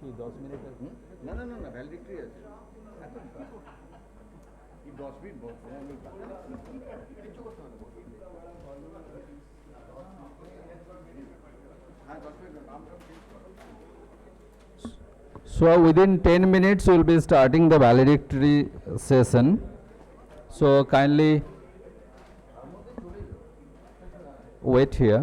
কি 10 minute না না না না ভ্যালিডিক্টরি আছে এই 10 minute বল কিছু করতে হবে হ্যাঁ 10 মিনিট নামটা চেঞ্জ করো So within 10 minutes we will be starting the valedictory session. So kindly wait here.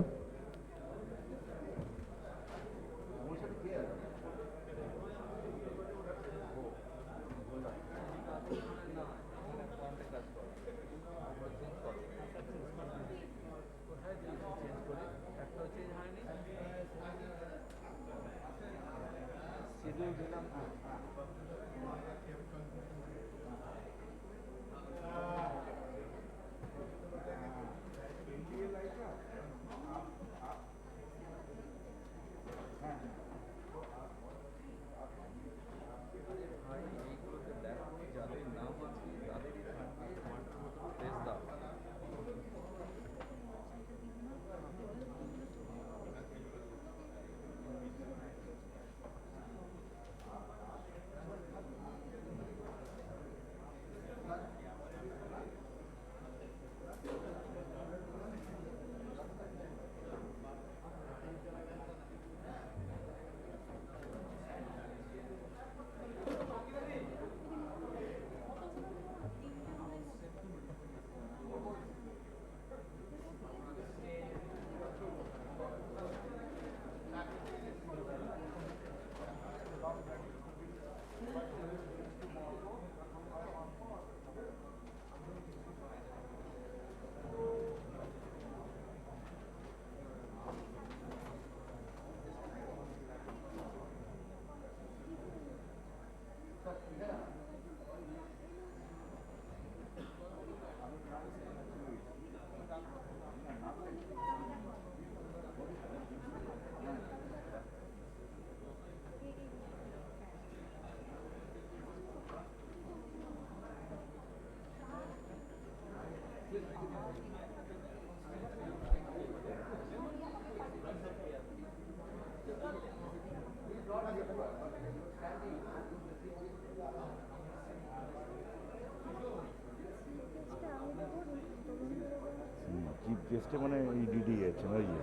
Chief গেস্টে মানে এই দিদি আছেন ওই যে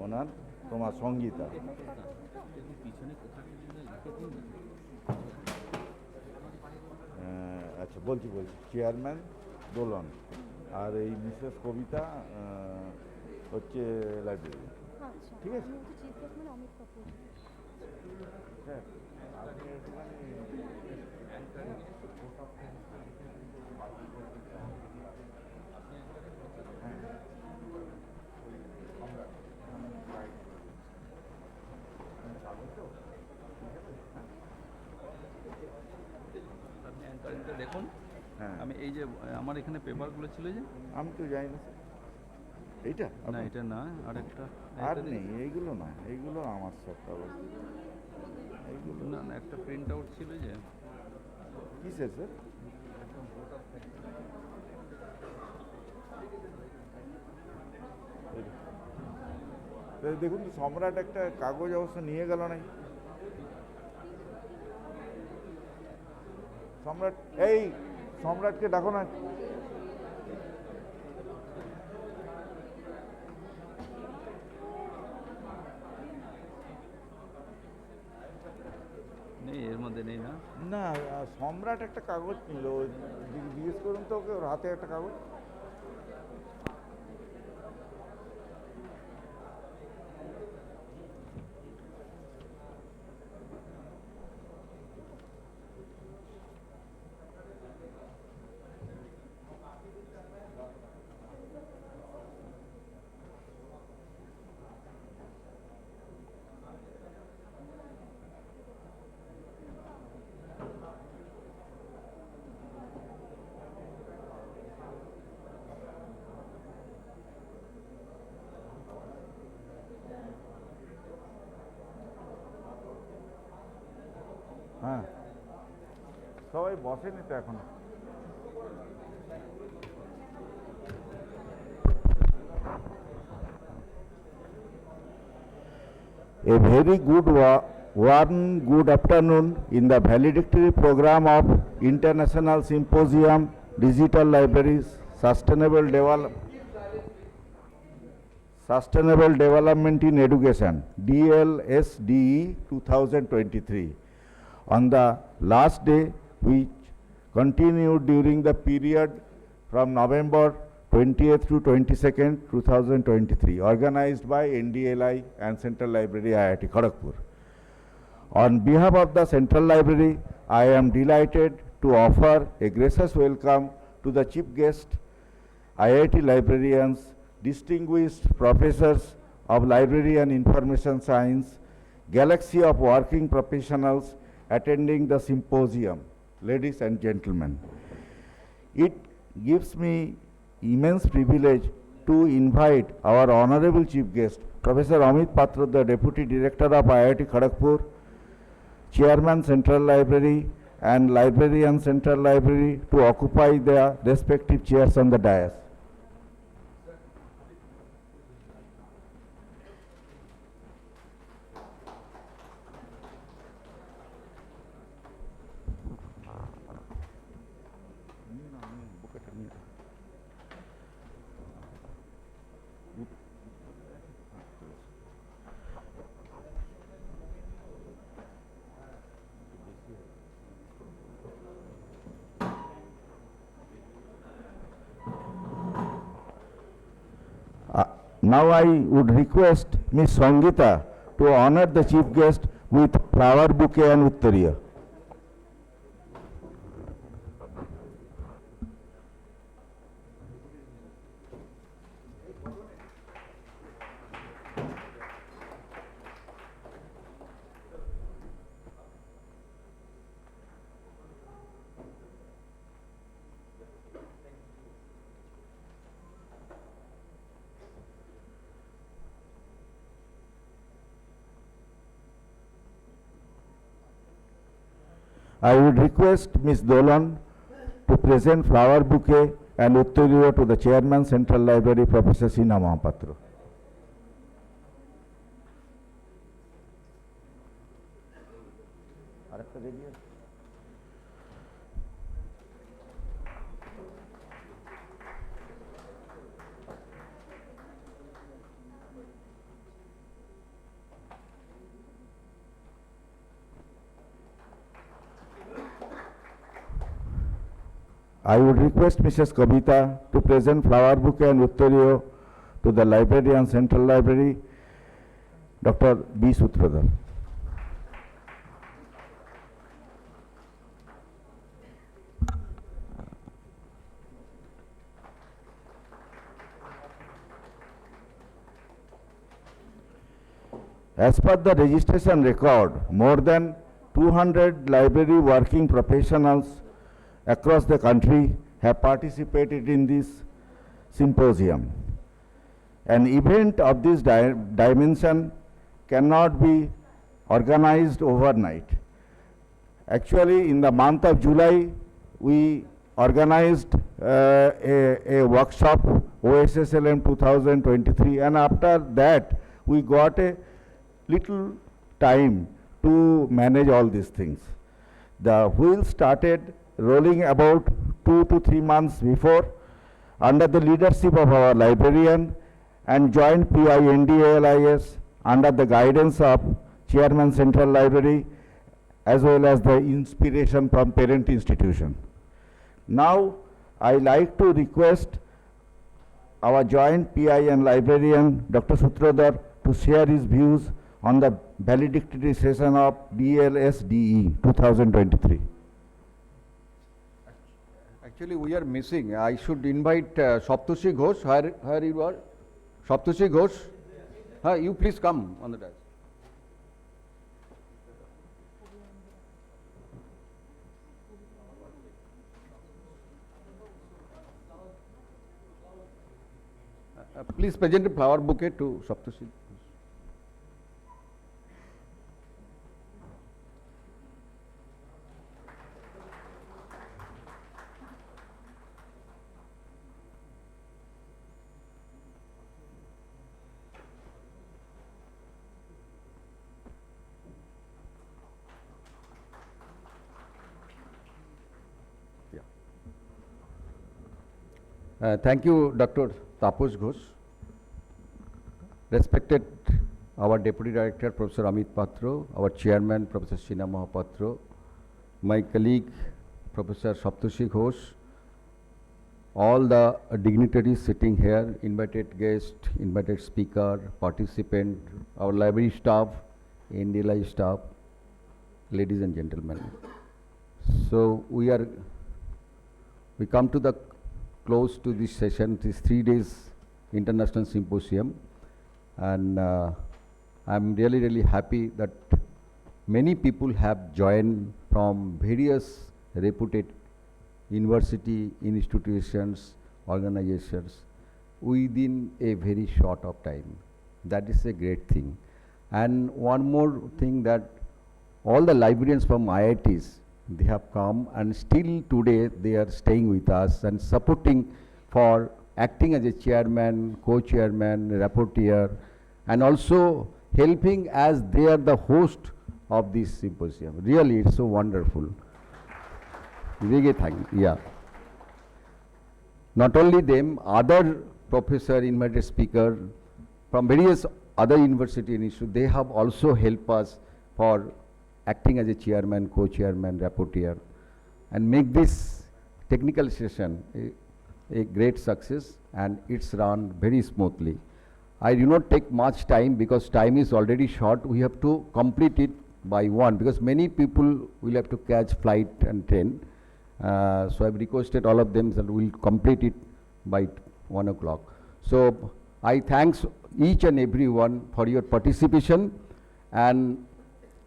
ওনার তোমার সঙ্গীতা। আচ্ছা বলছি চেয়ারম্যান দোলন আর এই মিসেস কবিতা হচ্ছে লাইব্রেরি। ঠিক আছে হ্যাঁ আপনি একটুখানি আপনি অ্যাঙ্কারিংটা দেখুন। হ্যাঁ আমি এই যে আমার এখানে পেপারগুলো ছিল যে, আমি তো যাই না এইটা না এটা না আরেকটা, আর নেই এইগুলো না, এইগুলো আমার সব কাগজ। এইগুলো না না একটা প্রিন্ট আউট ছিল যে, কিসের স্যার? দেখুন তো সম্রাট একটা কাগজ অবশ্য নিয়ে গেল নাই। সম্রাট, এই সম্রাটকে ডাকো না। নেই এর মধ্যে নেই না। না সম্রাট একটা কাগজ নিল, জিজ্ঞেস করুন তো ওকে, ওর হাতে একটা কাগজ। হ্যাঁ সবাই বসেনি তো এখন। A very warm good afternoon in the valedictory program of International Symposium Digital Libraries Sustainable Development in Education DLSDE 2023. On the last day, which continued during the period from November 20th to 22nd, 2023, organized by NDLI and Central Library IIT Kharagpur. On behalf of the Central Library, I am delighted to offer a gracious welcome to the chief guest, IIT librarians, distinguished professors of library and information science, galaxy of working professionals attending the symposium, ladies and gentlemen. It gives me immense privilege to invite our honorable chief guest, Professor Amit Patra, the Deputy Director of IIT Kharagpur, Chairman Central Library and Librarian Central Library, to occupy their respective chairs on the dais. Now I would request Ms. Sangita to honor the chief guest with flower bouquet and uttariya. I would request Ms. Dolan to present flower bouquet and uttariya to the Chairman Central Library, Professor Sina Mahapatra. I would request Mrs. Kavita to present flower bouquet and Uttaryo to the librarian, Central Library, Dr. B. Sutradhar. As per the registration record, more than 200 library working professionals across the country have participated in this symposium. An event of this dimension cannot be organized overnight. Actually, in the month of July, we organized a workshop, OSSLM 2023, and after that, we got a little time to manage all these things. The wheel started rolling about 2 to 3 months before under the leadership of our librarian and joint PI NDALIS under the guidance of Chairman Central Library as well as the inspiration from parent institution. Now I like to request our joint PI and librarian Dr. Sutradhar to share his views on the valedictory session of DLSDE 2023. Actually, we are missing. I should invite Saptoshi Ghosh. Where you are? Saptoshi Ghosh? You please come on the dais. Please present a flower bouquet to Saptoshi. Thank you, Dr. Taposh Ghosh. Respected our Deputy Director, Professor Amit Patro, our Chairman, Professor Sina Mahapatro, my colleague, Professor Saptoshi Ghosh, all the dignitaries sitting here, invited guest, invited speaker, participant, our library staff, NDLI staff, ladies and gentlemen. So we come to the close to this session, this 3 days international symposium, and I'm really happy that many people have joined from various reputed university, institutions, organizations within a very short of time. That is a great thing. And one more thing, that all the librarians from IITs, they have come, and still today they are staying with us and supporting for acting as a chairman, co-chairman, rapporteur, and also helping as they are the host of this symposium. Really, it's so wonderful. Really thank you. Yeah. Not only them, other professor, invited speaker from various other university institutes, they have also helped us for acting as a chairman, co-chairman, rapporteur, and make this technical session a great success, and it's run very smoothly. I do not take much time because time is already short. We have to complete it by 1 because many people will have to catch flight and train. So I've requested all of them that we'll complete it by 1 o'clock. So I thanks each and everyone for your participation, and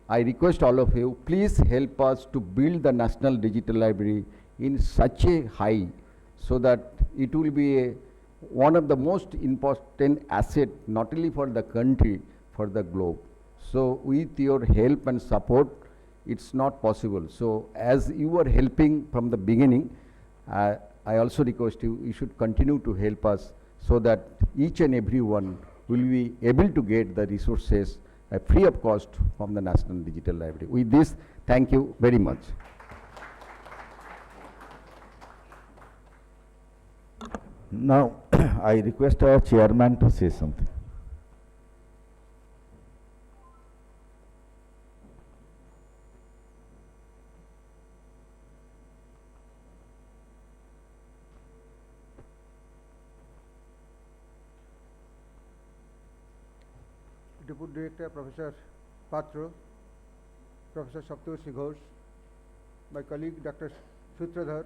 I request all of you, please help us to build the National Digital Library in such a high so that it will be one of the most important asset, not only for the country, for the globe. So with your help and support, it's not possible. So as you are helping from the beginning, I also request you should continue to help us so that each and everyone will be able to get the resources free of cost from the National Digital Library. With this, thank you very much. Now, I request our chairman to say something. Deputy Director Professor Patra, Professor Saptoshi Ghosh, my colleague Dr. Sutradhar,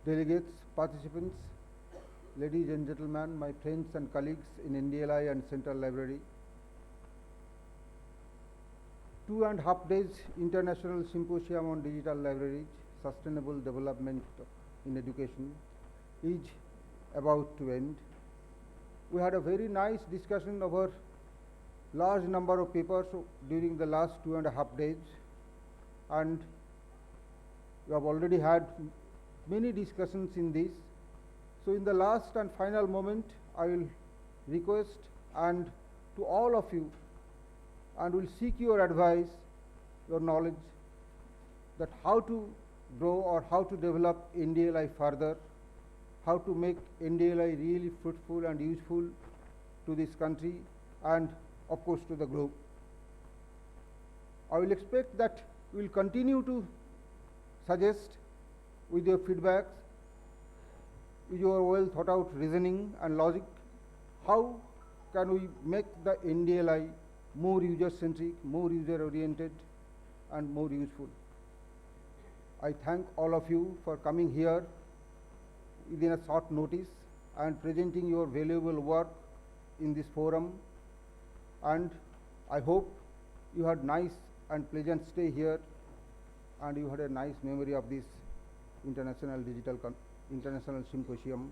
delegates, participants, ladies and gentlemen, my friends and colleagues in NDLI and Central Library. 2.5 days International Symposium on Digital Libraries, Sustainable Development in Education is about to end. We had a very nice discussion over large number of papers during the last 2.5 days, and we have already had many discussions in this. So in the last and final moment, I will request and to all of you, and will seek your advice, your knowledge, that how to grow or how to develop NDLI further, how to make NDLI really fruitful and useful to this country and of course to the globe. I will expect that we will continue to suggest with your feedbacks, with your well thought out reasoning and logic, how can we make the NDLI more user centric, more user oriented and more useful. I thank all of you for coming here within a short notice and presenting your valuable work in this forum, and I hope you had nice and pleasant stay here and you had a nice memory of this International Symposium.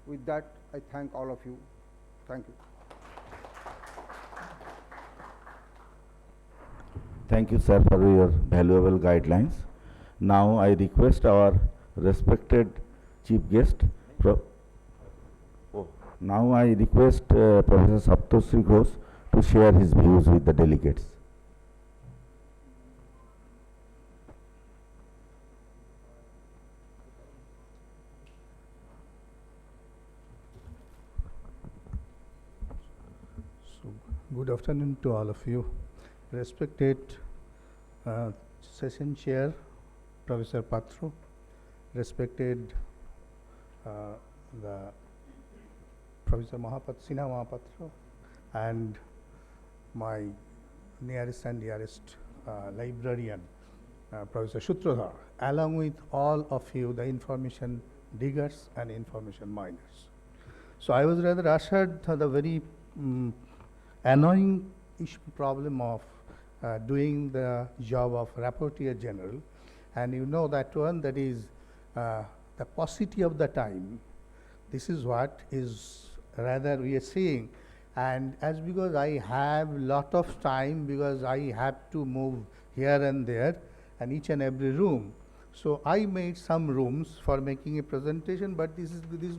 With that, I thank all of you. Thank you. Thank you, sir, for your valuable guidelines. Now I request our respected chief guest. Now I request Professor Saptoshi Ghosh to share his views with the delegates. So, good afternoon to all of you. Respected session chair, Professor Patru, respected the Professor Sinha Mahapatra, and my nearest and dearest librarian, Professor Sutradhar, along with all of you, the information diggers and information miners. So I was rather ushered to the very annoying problem of doing the job of Rapporteur General, and you know that one, that is the paucity of the time. This is what is rather we are seeing, and as because I have lot of time, because I have to move here and there and each and every room, so I made some rooms for making a presentation, but this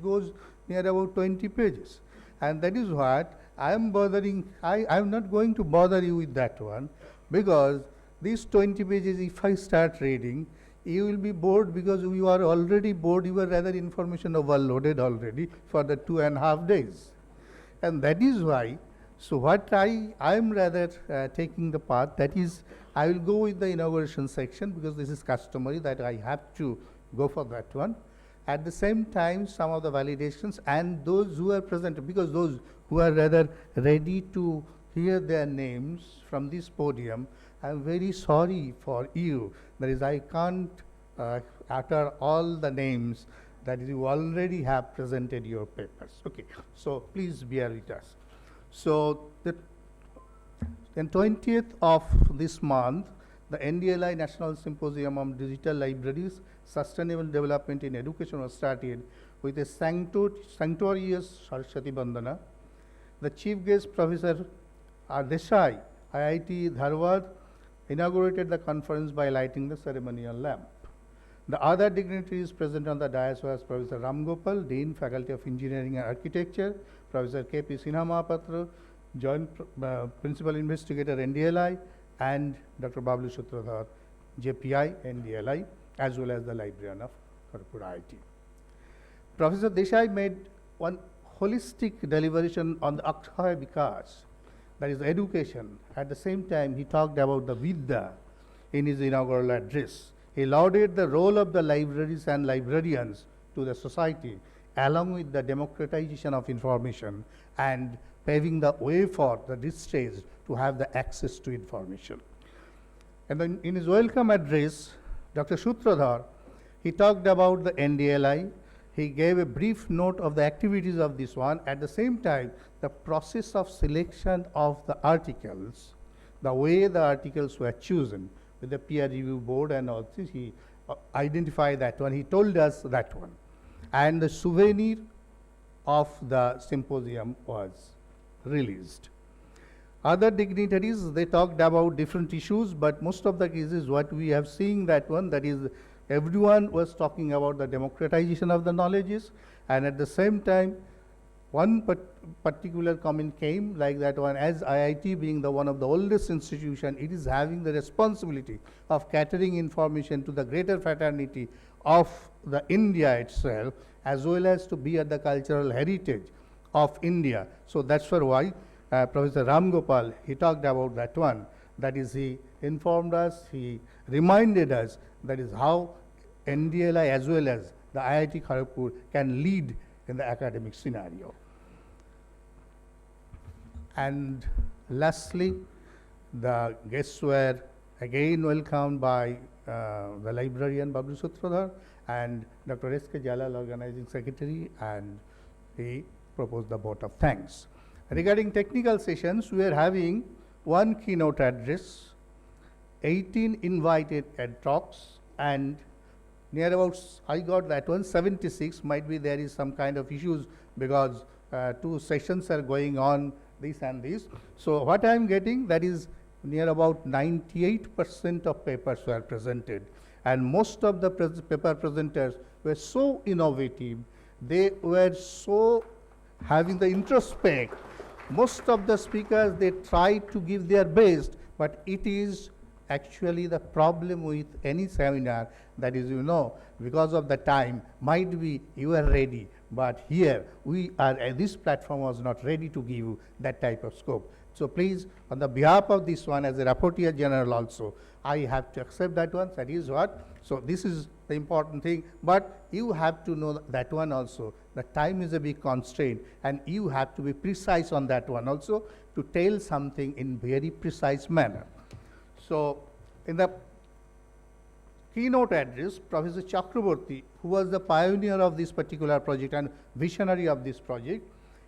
goes near about 20 pages, and that is what I am bothering. I am not going to bother you with that one, because these 20 pages, if I start reading, you will be bored, because you are already bored. You are rather information overloaded already for the 2.5 days. And that is why, so what I am rather taking the path, that is, I will go with the inauguration section, because this is customary that I have to go for that one. At the same time, some of the validations and those who are present, because those who are rather ready to hear their names from this podium, I am very sorry for you. That is, I can't utter all the names that you already have presented your papers. Okay, so please bear with us. So the 20th of this month, the NDLI National Symposium on Digital Libraries, Sustainable Development in Education was started with a sanctorious Saraswati Bandana. The chief guest, Professor Desai, IIT Dharwad, inaugurated the conference by lighting the ceremonial lamp. The other dignitaries present on the dais was Professor Ram Gopal, Dean, Faculty of Engineering and Architecture, Professor K.P. Sinha Mahapatra, Joint Principal Investigator NDLI, and Dr. Bablu Sutradhar, JPI NDLI, as well as the librarian of Kharagpur IIT. Professor Desai made one holistic deliberation on the Akshay Vikas, that is education. At the same time, he talked about the Vidya in his inaugural address. He lauded the role of the libraries and librarians to the society, along with the democratization of information and paving the way for the distressed to have the access to information. And then in his welcome address, Dr. Sutradhar, he talked about the NDLI. He gave a brief note of the activities of this one. At the same time, the process of selection of the articles, the way the articles were chosen with the peer review board and all this, he identified that one. He told us that one. And the souvenir of the symposium was released. Other dignitaries, they talked about different issues, but most of the cases what we have seen that one, that is everyone was talking about the democratization of the knowledges, and at the same time, one particular comment came like that one, as IIT being the one of the oldest institution, it is having the responsibility of catering information to the greater fraternity of the India itself, as well as to be at the cultural heritage of India. So that's for why Professor Ram Gopal, he talked about that one. That is, he informed us, he reminded us that is how NDLI as well as the IIT Kharagpur can lead in the academic scenario. And lastly, the guests were again welcomed by the librarian Bablu Sutradhar and Dr. S.K. Jalal, organizing secretary, and he proposed the vote of thanks. Regarding technical sessions, we are having one keynote address, 18 invited talks, and near about, I got that one, 76, might be there is some kind of issues because 2 sessions are going on, this and this. So what I am getting, that is near about 98% of papers were presented, and most of the paper presenters were so innovative, they were so having the introspect. Most of the speakers, they tried to give their best, but it is actually the problem with any seminar, that is, you know, because of the time, might be you are ready, but here we are, this platform was not ready to give you that type of scope. So please, on the behalf of this one, as a rapporteur general also, I have to accept that one, that is what. So this is the important thing, but you have to know that one also. The time is a big constraint, and you have to be precise on that one also to tell something in very precise manner. So in the keynote address, Professor Chakraborty, who was the pioneer of this particular project and visionary of this project,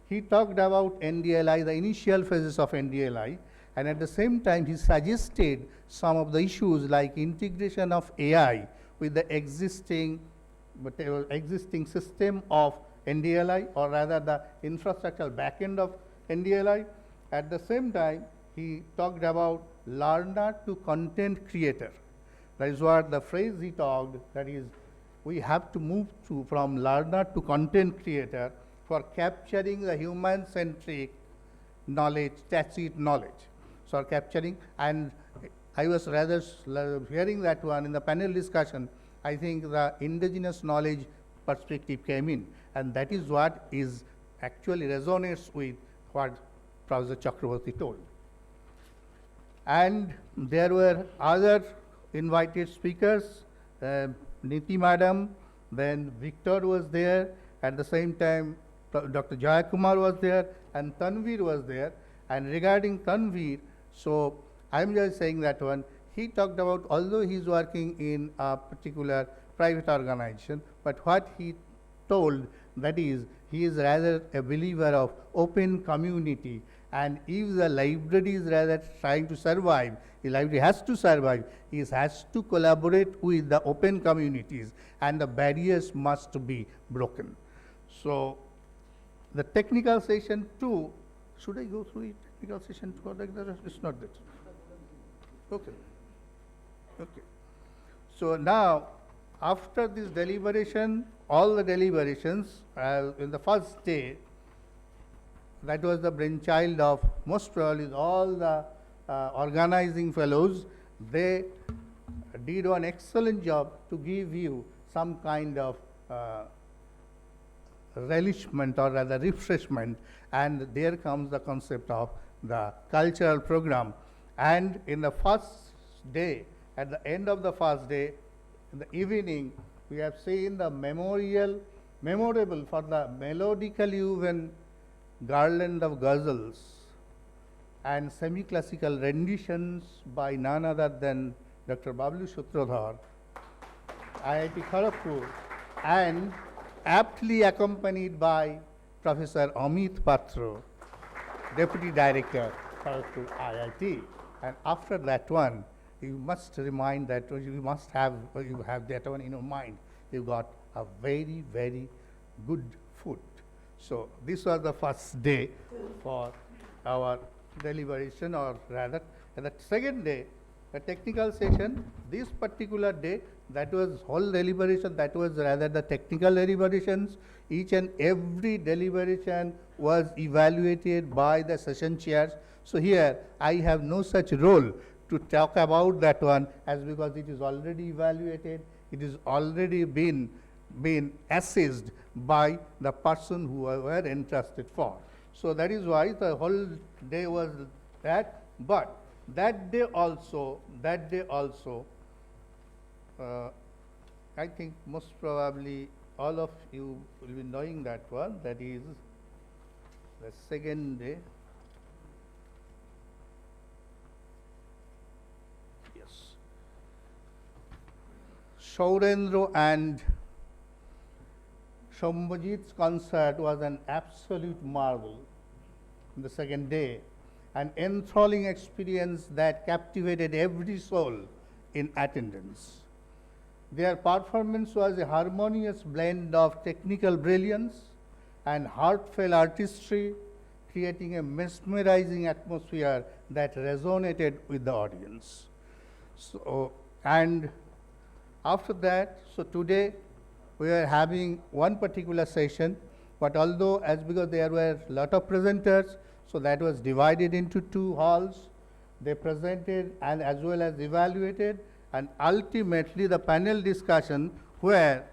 he talked about NDLI, the initial phases of NDLI, and at the same time he suggested some of the issues like integration of AI with the existing system of NDLI, or rather the infrastructural backend of NDLI. At the same time, he talked about learner to content creator. That is what the phrase he talked, that is, we have to move from learner to content creator for capturing the human-centric knowledge, tacit knowledge. So capturing, and I was rather hearing that one in the panel discussion, I think the indigenous knowledge perspective came in, and that is what is actually resonates with what Professor Chakraborty told. And there were other invited speakers, Niti Madam, then Victor was there, at the same time Dr. Jayakumar was there, and Tanvir was there. And regarding Tanvir, so I am just saying that one, he talked about, although he is working in a particular private organization, but what he told, that is, he is rather a believer of open community, and if the library is rather trying to survive, the library has to survive, it has to collaborate with the open communities, and the barriers must be broken. So the technical session 2, should I go through it? Technical session 2, or like that? It's not that. Okay. Okay. So now, after this deliberation, all the deliberations, in the first day, that was the brainchild of most probably all the organizing fellows. They did an excellent job to give you some kind of relishment or rather refreshment, and there comes the concept of the cultural program. And in the first day, at the end of the first day, in the evening, we have seen the memorable for the melodically woven garland of ghazals and semi-classical renditions by none other than Dr. Bablu Sutradhar, IIT Kharagpur, and aptly accompanied by Professor Amit Patra, Deputy Director, Kharagpur IIT. And after that one, you must remind that you must have, you have that one in your mind. You got a very, very good food. So this was the first day for our deliberation, or rather, and the second day, the technical session. This particular day, that was whole deliberation, that was rather the technical deliberations. Each and every deliberation was evaluated by the session chairs. So here, I have no such role to talk about that one, as because it is already evaluated, it is already been assessed by the person who were entrusted for. So that is why the whole day was that. But that day also, I think most probably all of you will be knowing that one. That is the second day. Yes. Saurendra and Shambhajit's concert was an absolute marvel on the second day, an enthralling experience that captivated every soul in attendance. Their performance was a harmonious blend of technical brilliance and heartfelt artistry, creating a mesmerizing atmosphere that resonated with the audience. So, and after that, so today we are having one particular session, but although as because there were a lot of presenters, so that was divided into two halls. They presented and as well as evaluated, and ultimately the panel discussion, where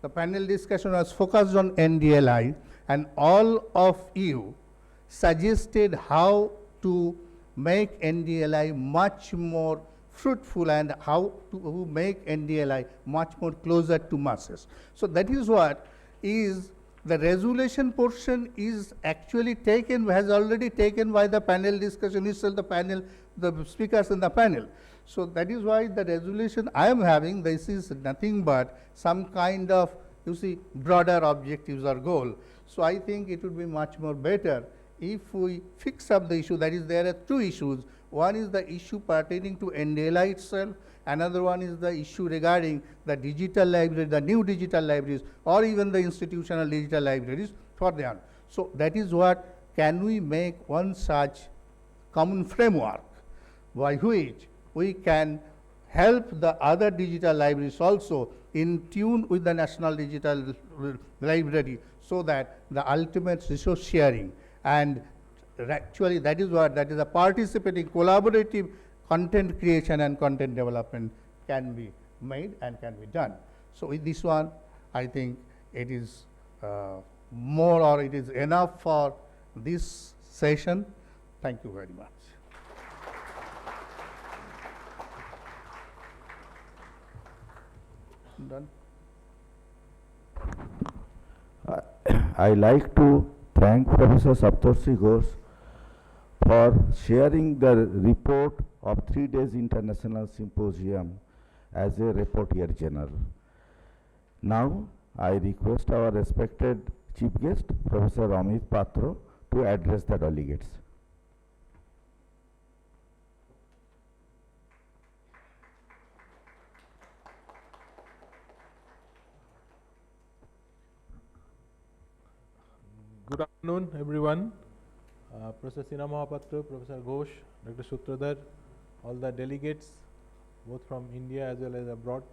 the panel discussion was focused on NDLI, and all of you suggested how to make NDLI much more fruitful and how to make NDLI much more closer to masses. So that is what is the resolution portion is actually taken, has already taken by the panel discussion itself, the panel, the speakers in the panel. So that is why the resolution I am having, this is nothing but some kind of, you see, broader objectives or goal. So I think it would be much more better if we fix up the issue. That is, there are two issues. One is the issue pertaining to NDLI itself. Another one is the issue regarding the digital library, the new digital libraries, or even the institutional digital libraries for them. So that is what, can we make one such common framework by which we can help the other digital libraries also in tune with the National Digital Library, so that the ultimate resource sharing and actually that is what, that is a participating collaborative content creation and content development can be made and can be done. So with this one, I think it is more, or it is enough for this session. Thank you very much. Done. I like to thank Professor Saptarshi Ghosh for sharing the report of 3 days international symposium as a report-year journal. Now, I request our respected chief guest, Professor Amit Patra, to address the delegates. Good afternoon, everyone. Professor Sina Mahapatra, Professor Ghosh, Dr. Sutradhar, all the delegates, both from India as well as abroad.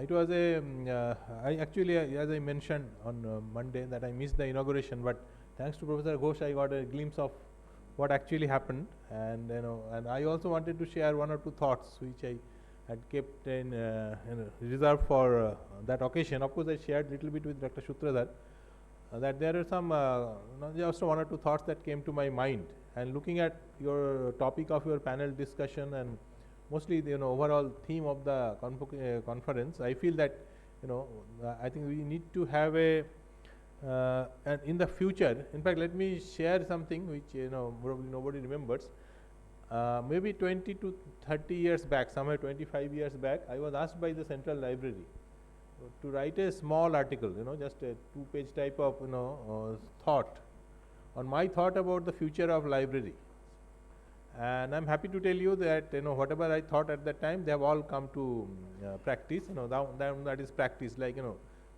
It was a, I actually, as I mentioned on Monday, that I missed the inauguration, but thanks to Professor Ghosh, I got a glimpse of what actually happened, and and I also wanted to share one or two thoughts which I had kept in reserve for that occasion. Of course, I shared little bit with Dr. Sutradhar that there are some just one or two thoughts that came to my mind. And looking at your topic of your panel discussion and mostly the overall theme of the conference, I feel that I think we need to have a and in the future, in fact, let me share something which probably nobody remembers. Maybe 20 to 30 years back, somewhere 25 years back, I was asked by the Central Library to write a small article, just a 2-page type of thought on my thought about the future of library. And I'm happy to tell you that whatever I thought at that time, they have all come to practice. That is practice, like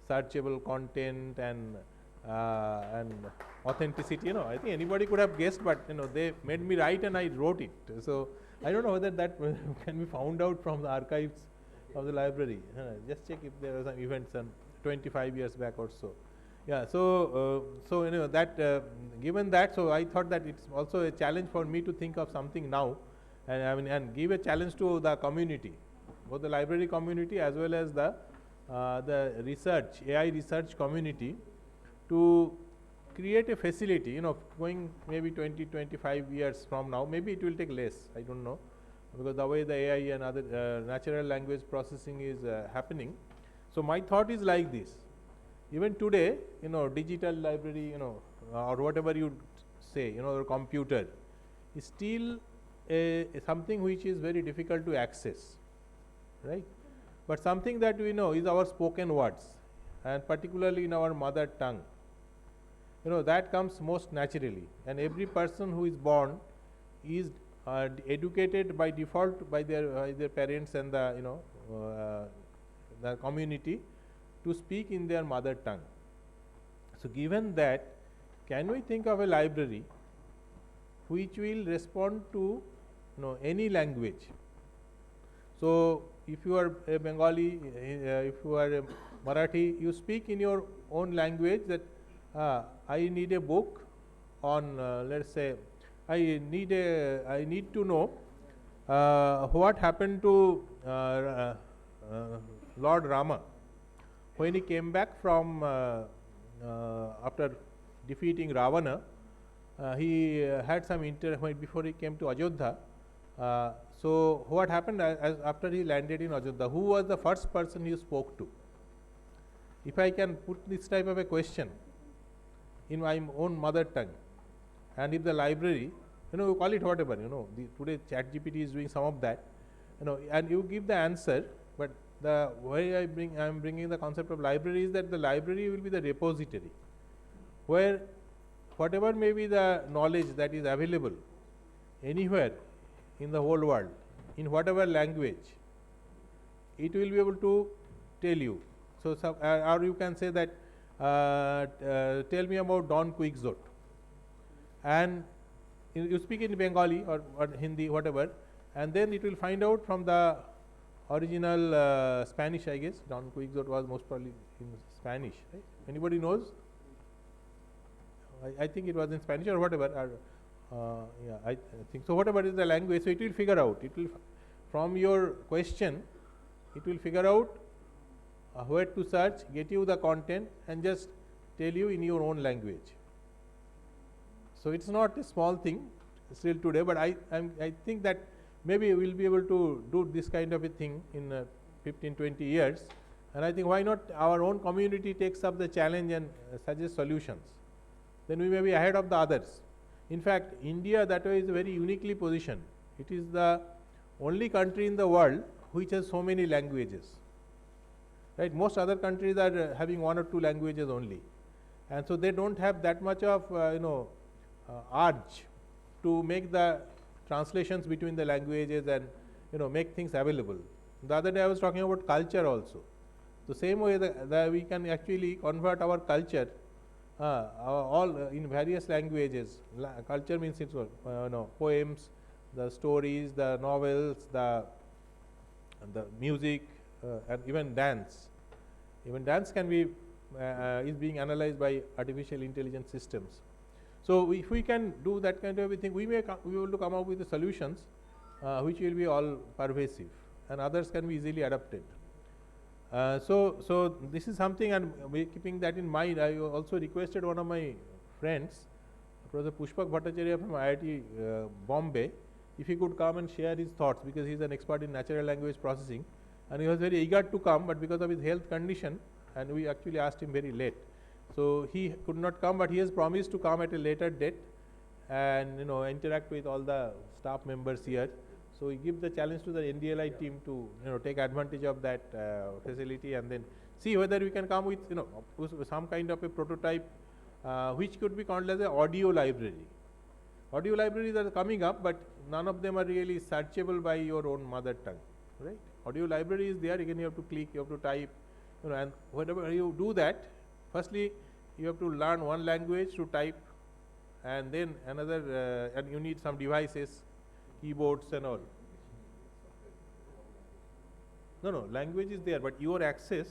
searchable content and authenticity. I think anybody could have guessed, but they made me write and I wrote it. So I don't know whether that can be found out from the archives of the library. Just check if there are some events 25 years back or so. Yeah. So that given that, so I thought that it's also a challenge for me to think of something now, and and give a challenge to the community, both the library community as well as the research AI research community, to create a facility, going maybe 20-25 years from now, maybe it will take less, I don't know, because the way the AI and other natural language processing is happening. So my thought is like this: even today, digital library, or whatever you say, or computer, is still something which is very difficult to access, right? But something that we know is our spoken words, and particularly in our mother tongue. That comes most naturally, and every person who is born is educated by default by their parents and the community to speak in their mother tongue. So given that, can we think of a library which will respond to any language? So if you are a Bengali, if you are a Marathi, you speak in your own language that I need a book on, let's say, I need to know what happened to Lord Rama when he came back from after defeating Ravana. He had some before he came to Ajodhya. So what happened after he landed in Ajodhya? Who was the first person he spoke to? If I can put this type of a question in my own mother tongue, and if the library, you call it whatever, today ChatGPT is doing some of that, and you give the answer, but the way I am bringing the concept of library is that the library will be the repository, where whatever may be the knowledge that is available anywhere in the whole world, in whatever language, it will be able to tell you. So, or you can say that, tell me about Don Quixote, and you speak in Bengali or Hindi, whatever, and then it will find out from the original Spanish, I guess. Don Quixote was most probably in Spanish, right? Anybody knows? I think it was in Spanish or whatever. Yeah, I think so. Whatever is the language, so it will figure out. It will, from your question, it will figure out where to search, get you the content, and just tell you in your own language. So it's not a small thing still today, but I think that maybe we'll be able to do this kind of a thing in 15-20 years, and I think why not our own community takes up the challenge and suggests solutions. Then we may be ahead of the others. In fact, India that way is very uniquely positioned. It is the only country in the world which has so many languages. Right? Most other countries are having 1 or 2 languages only, and so they don't have that much of urge to make the translations between the languages and make things available. The other day I was talking about culture also. The same way that we can actually convert our culture all in various languages. Culture means it's poems, the stories, the novels, the music, and even dance. Even dance can be is being analyzed by artificial intelligence systems. So if we can do that kind of a thing, we will to come up with the solutions which will be all pervasive, and others can be easily adapted. So this is something, and keeping that in mind, I also requested one of my friends, Professor Pushpak Bhattacharya from IIT Bombay, if he could come and share his thoughts, because he is an expert in natural language processing, and he was very eager to come, but because of his health condition, and we actually asked him very late, so he could not come, but he has promised to come at a later date and interact with all the staff members here. So we give the challenge to the NDLI team to take advantage of that facility, and then see whether we can come with some kind of a prototype which could be called as an audio library. Audio libraries are coming up, but none of them are really searchable by your own mother tongue, right? Audio library is there. Again, you have to click, you have to type, and whenever you do that, firstly you have to learn one language to type, and then another, and you need some devices, keyboards and all. No, language is there, but your access,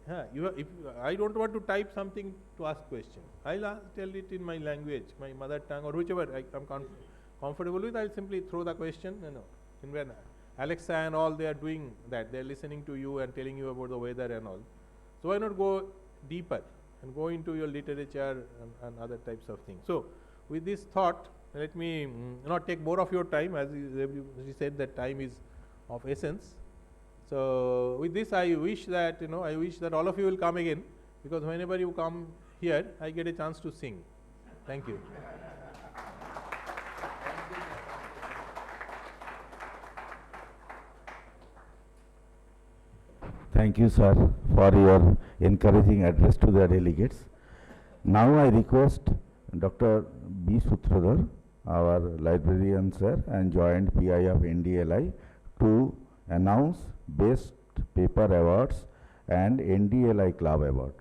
if I don't want to type something to ask question, I'll tell it in my language, my mother tongue, or whichever I am comfortable with. I'll simply throw the question. And when Alexa and all, they are doing that, they are listening to you and telling you about the weather and all. So why not go deeper and go into your literature and other types of things. So with this thought, let me not take more of your time, as you said that time is of essence. So with this, I wish that all of you will come again, because whenever you come here, I get a chance to sing. Thank you. Thank you, sir, for your encouraging address to the delegates. Now I request Dr. B. Sutradhar, our librarian sir and joint PI of NDLI, to announce Best Paper Awards and NDLI Club Award.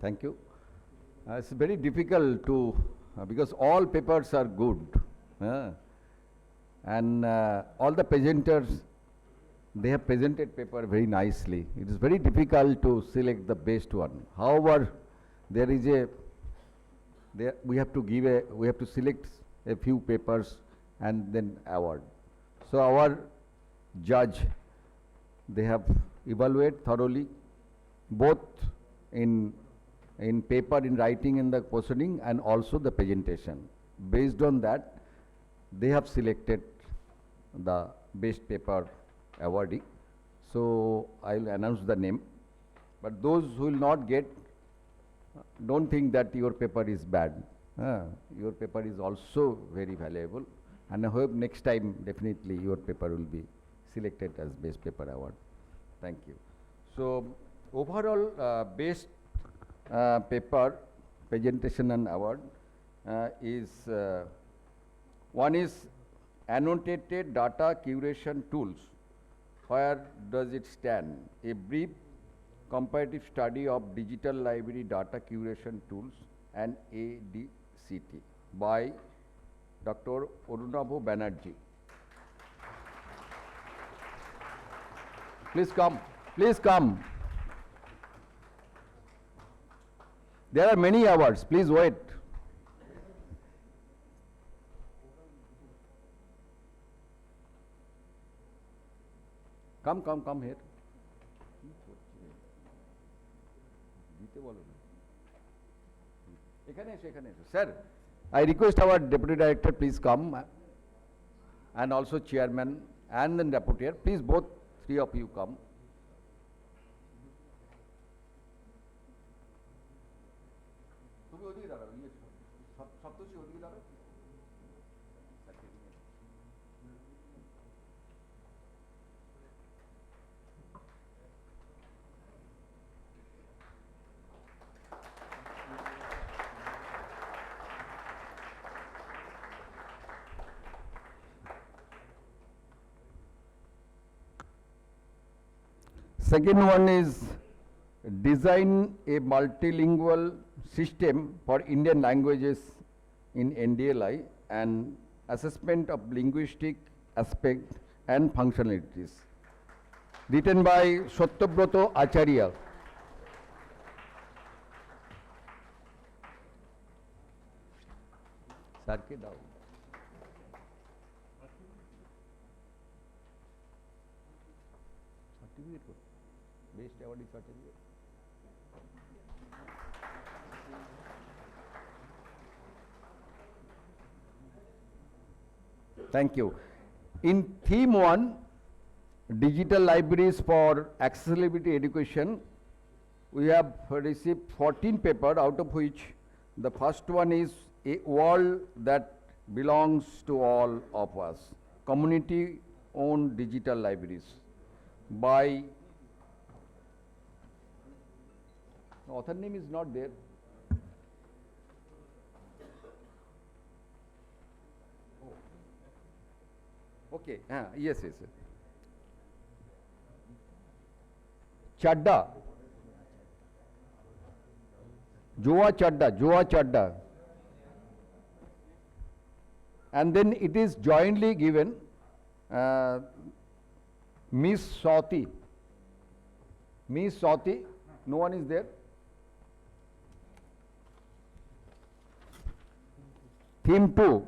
Thank you. It's very difficult to, because all papers are good, and all the presenters, they have presented paper very nicely. It is very difficult to select the best one. However, there is we have to select a few papers and then award. So our judge, they have evaluated thoroughly, both in paper, in writing, in the questioning, and also the presentation. Based on that, they have selected the best paper awardee. So I will announce the name. But those who will not get, don't think that your paper is bad. Your paper is also very valuable, and I hope next time definitely your paper will be selected as best paper award. Thank you. So overall, best paper presentation and award is one is annotated data curation tools. Where does it stand? A brief comparative study of digital library data curation tools and ADCT by Dr. Arunabh Banerjee. Please come. Please come. There are many awards. Please wait. Come here. Sir, I request our Deputy Director, please come, and also Chairman and then Rapporteur. Please, both three of you come. Second one is design a multilingual system for Indian languages in NDLI and assessment of linguistic aspect and Functionalities. Written by Satyabroto Acharya. Sarke dao. Certificate ko. Best award is certificate. Thank you. In theme 1, digital libraries for accessibility education, we have received 14 papers, out of which the first one is a world that belongs to all of us, community owned digital libraries by, the author name is not there. Okay, yes. Chadda. Joa Chadda. And then it is jointly given Miss Sauti. No one is there? Theme 2,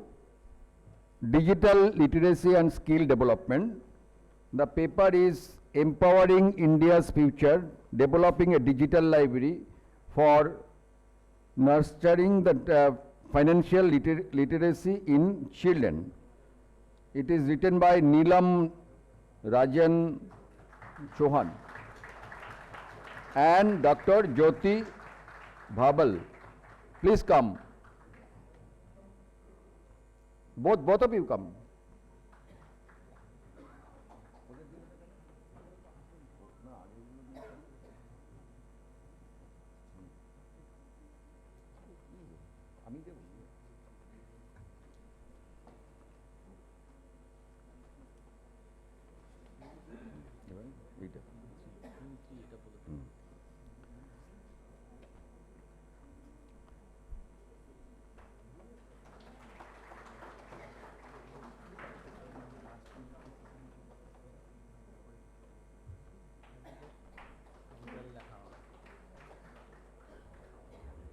digital literacy and skill development. The paper is Empowering India's Future, Developing a Digital Library for Nurturing the Financial Literacy in Children. It is written by Neelam Rajan Chauhan and Dr. Jyoti Bhabal. Please come. Both of you come.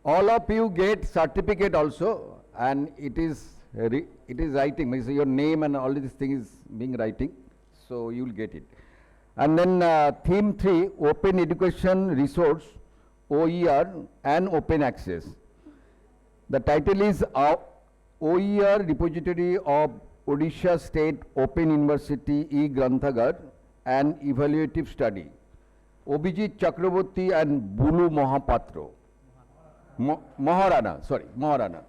All of you get certificate also, and it is writing, means your name and all these things is being writing, so you will get it. And then theme 3, open education resource, OER and open access. The title is OER repository of Odisha State Open University e-Granthagar and evaluative study. Obijit Chakraborty and Bulu Mohapatro. Maharana.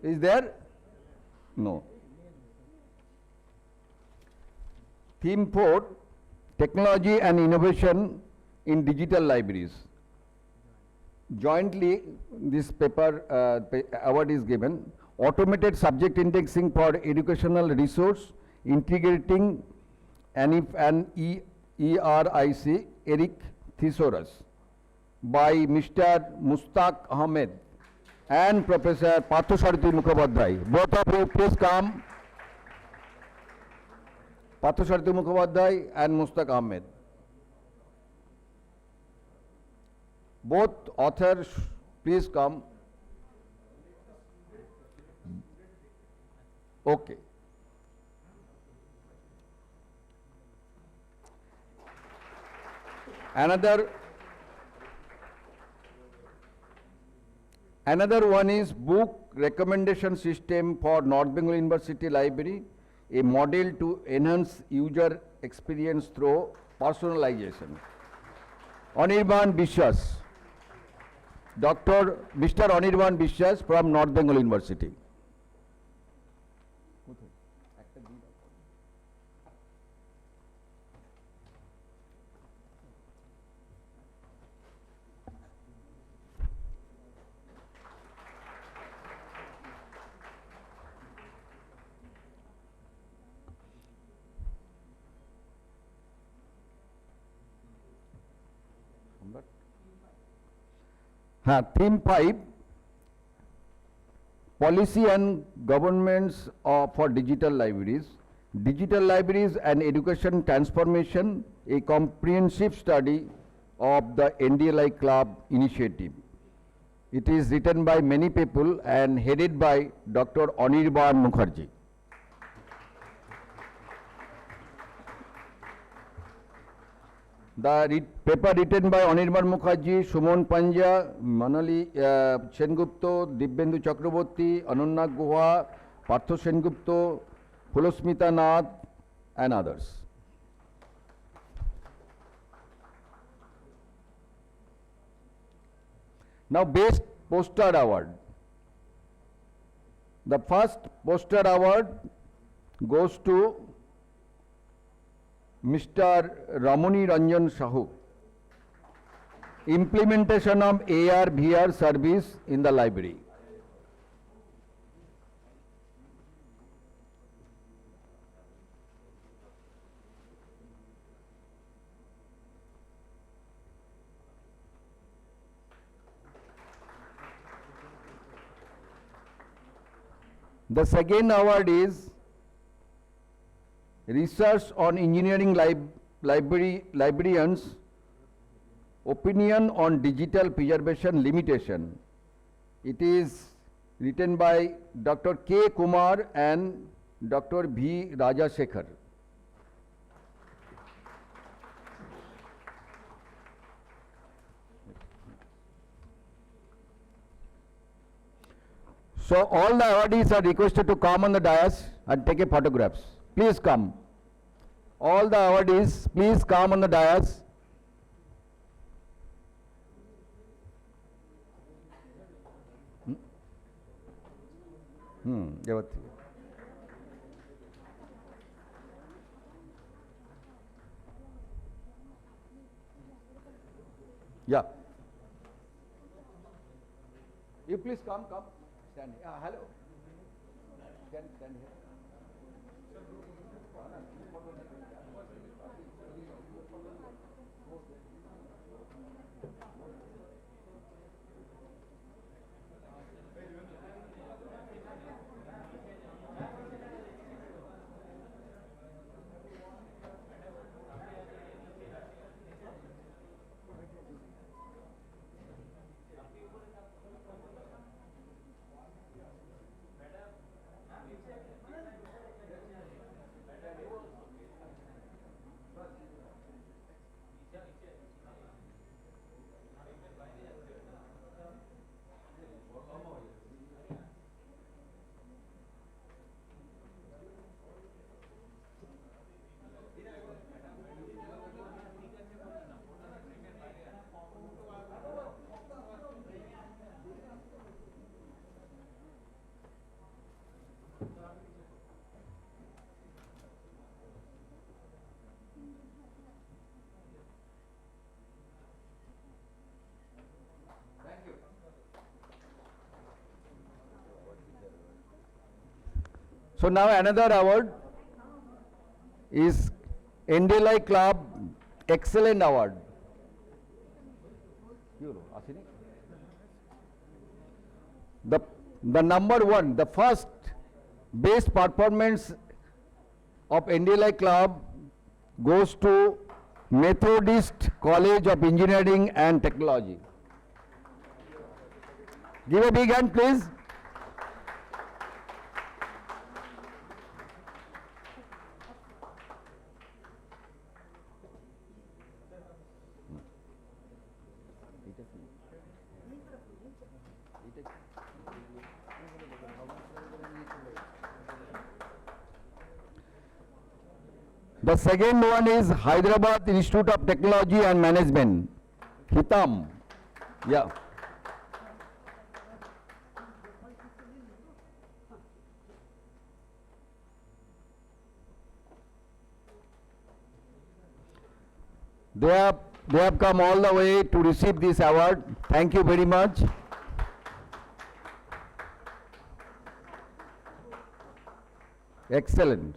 Is there? No. Theme 4, technology and innovation in digital libraries. Jointly, this paper award is given. Automated subject indexing for educational resource, integrating ANIF and ERIC, Eric Thesaurus, by Mr. Mustaq Ahmed and Professor Pathosarthi Mukhopadhyay. Both of you please come. Pathosarthi Mukhopadhyay and Mustaq Ahmed. Both authors please come. Okay. Another one is book recommendation system for North Bengal University Library, a model to enhance user experience through personalization. Anirban Bishwas, Mr. Anirban Bishwas from North Bengal University. Theme 5, policy and governments for digital libraries. Digital libraries and education transformation, a comprehensive study of the NDLI Club initiative. It is written by many people and headed by Dr. Anirban Mukherjee. The paper written by Anirban Mukherjee, Sumon Panja, Manali Sengupta, Dibyendu Chakraborty, Ananya Guha, Partho Sengupta, Pulosmita Nath, and others. Now, Best Poster Award. The first poster award goes to Mr. Ramani Ranjan Sahu. Implementation of AR VR service in the library. The second award is Research on Engineering Librarians Opinion on Digital Preservation Limitation. It is written by Dr. K. Kumar and Dr. V. Rajasekhar. So all the awardees are requested to come on the dais and take a photographs. Please come. All the awardees, please come on the dais. Yeah. You please come. Stand here. Hello. Stand here. So now another award is NDLI Club Excellent Award. The number one, the first best performance of NDLI Club goes to Methodist College of Engineering and Technology. Give a big hand, please. The second one is Hyderabad Institute of Technology and Management, Hitam. Yeah. They have come all the way to receive this award. Thank you very much. Excellent.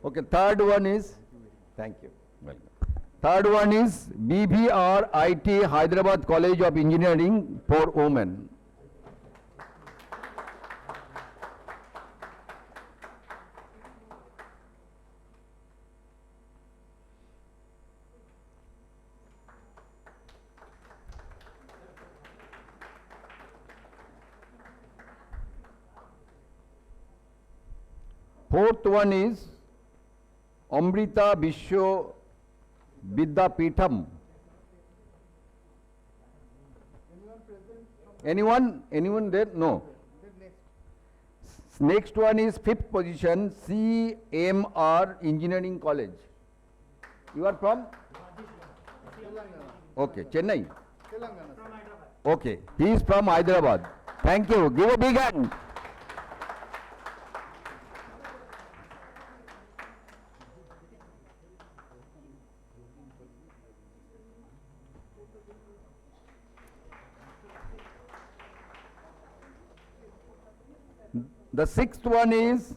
Okay, third one is, thank you. Welcome. Third one is BVR IT Hyderabad College of Engineering for Women. Fourth one is Amrita Vishwa Vidyapeetham. Anyone there? No. Next one is fifth position, CMR Engineering College. You are from? Okay, Chennai. Okay, he is from Hyderabad. Thank you. Give a big hand. The sixth one is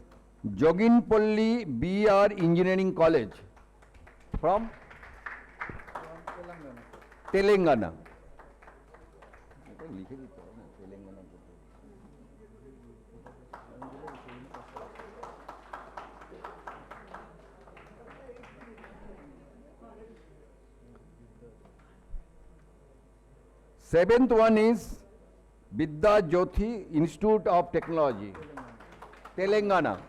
Joginpalli BR Engineering College from Telangana. Seventh one is Vidya Jyothi Institute of Technology, Telangana.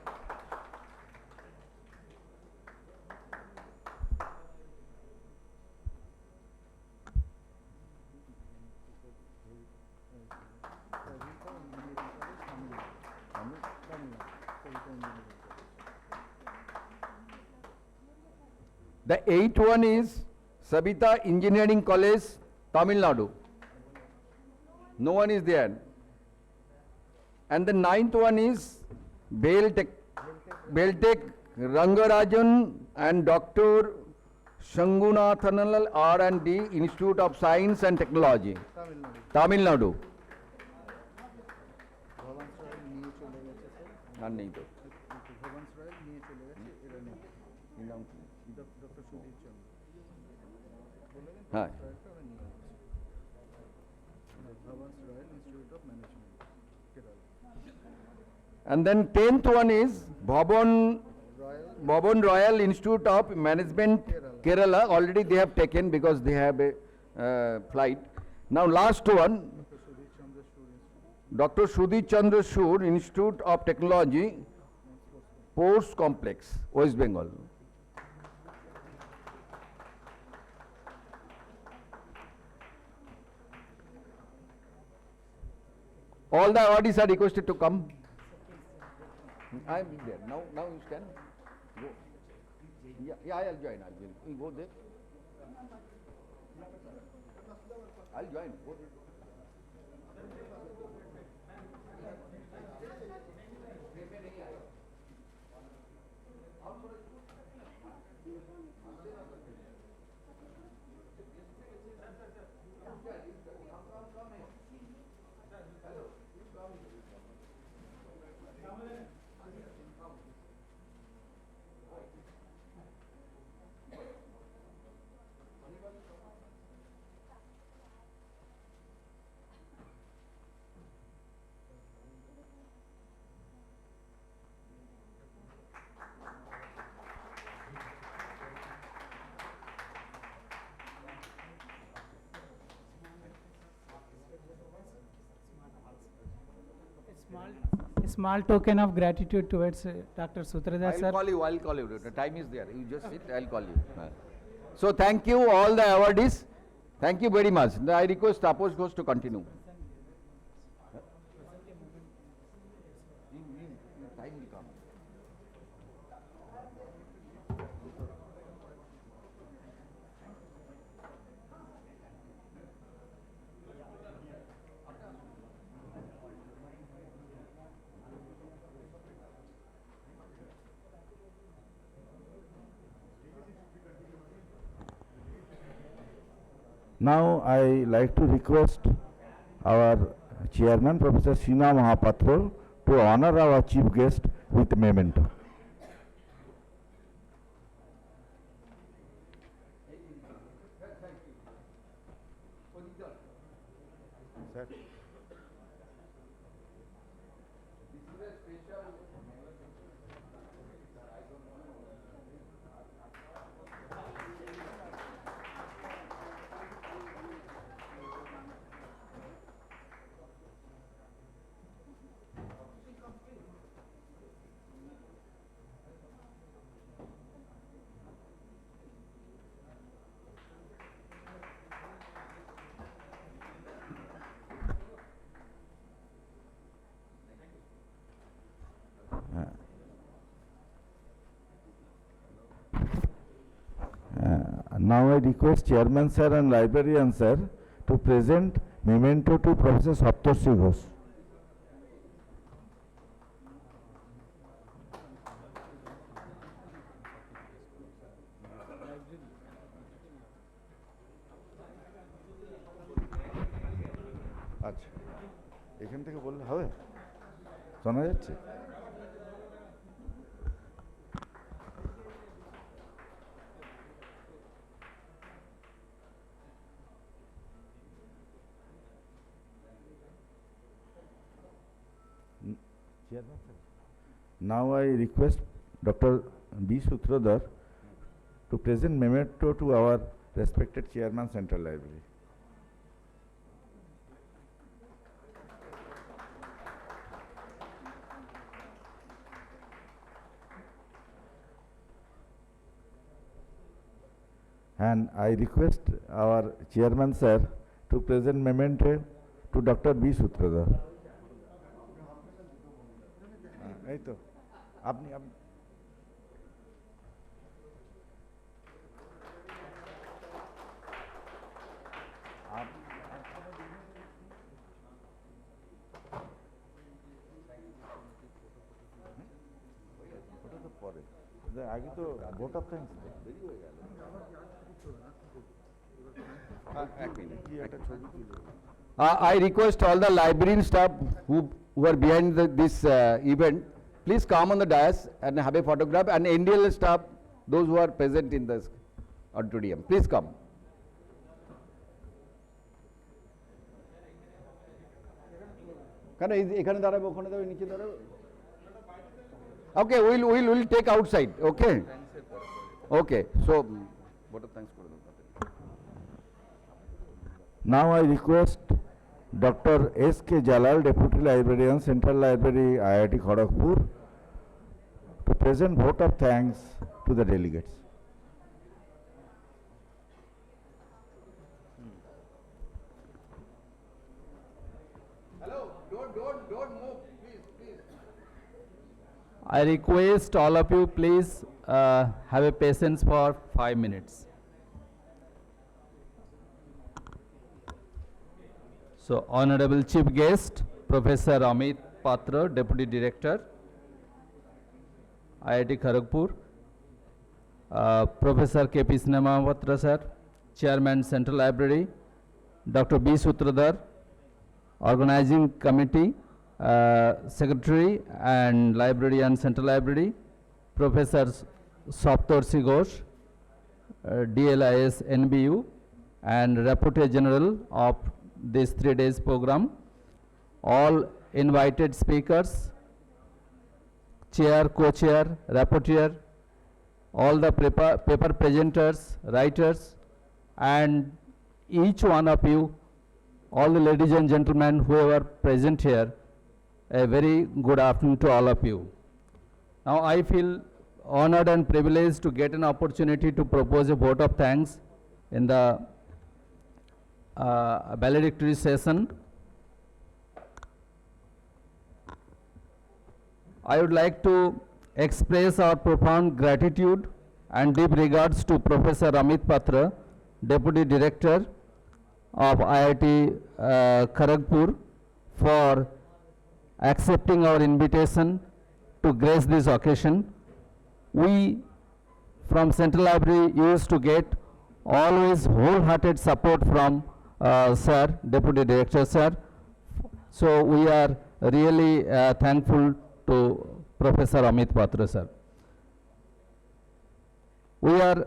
The eighth one is Sabita Engineering College, Tamil Nadu. No one is there. And the ninth one is Beltech Rangarajan and Dr. Shangunathanal R&D Institute of Science and Technology, Tamil Nadu. Hi. And then 10th one is Bhavan Royal Institute of Management, Kerala. Already they have taken because they have a flight. Now last one, Dr. Sudhi Chandra Shur Institute of Technology, Sports Complex, West Bengal. All the awardees are requested to come. I am there. Now you can go. Yeah, I'll join. You go there. I'll join. Go there. A small token of gratitude towards Dr. Sutradhar sir. I'll call you. The time is there. You just sit, I'll call you. So thank you all the awardees. Thank you very much. I request Taposh Ghosh to continue. Time will come. Now I like to request our chairman, Professor Sina Mahapatra, to honor our chief guest with memento. Now I request Chairman Sir and Librarian Sir to present memento to Professor Saptarshi Ghosh. আচ্ছা, এখান থেকে বললে হবে? শোনা যাচ্ছে? Now I request Dr. B. Sutradhar to present memento to our respected Chairman, Central Library. And I request our Chairman Sir to present memento to Dr. B. Sutradhar. এই তো আপনি ওটা তো পরে আগে তো ভোট অফ থ্যাঙ্কস দেরি হয়ে গেল এক মিনিট কি একটা ছবি তুলে I request all the library staff who are behind this event, please come on the dais and have a photograph, and NDL staff, those who are present in this auditorium, please come. এখানে দাঁড়াবে ওখানে দাঁড়াবে নিচে দাঁড়াবে Okay, we'll take outside, okay? Okay, so vote of thanks করে দাও। Now I request Dr. S.K. Jalal, Deputy Librarian, Central Library, IIT Kharagpur, to present vote of thanks to the delegates. Hello, don't move, please. I request all of you, please have a patience for 5 minutes. So, Honorable Chief Guest, Professor Amit Patra, Deputy Director, IIT Kharagpur, Professor K.P. Mahapatra Sir, Chairman, Central Library, Dr. B. Sutradhar, Organizing Committee, Secretary and Librarian, Central Library, Professor Saptarshi Ghosh, DLIS NBU, and Rapporteur General of this 3 days program, all invited speakers, chair, co-chair, rapporteur, all the paper presenters, writers, and each one of you, all the ladies and gentlemen who are present here, a very good afternoon to all of you. Now I feel honored and privileged to get an opportunity to propose a vote of thanks in the valedictory session. I would like to express our profound gratitude and deep regards to Professor Amit Patra, Deputy Director of IIT Kharagpur, for accepting our invitation to grace this occasion. We from Central Library used to get always wholehearted support from Sir, Deputy Director Sir. So we are really thankful to Professor Amit Patra Sir. We are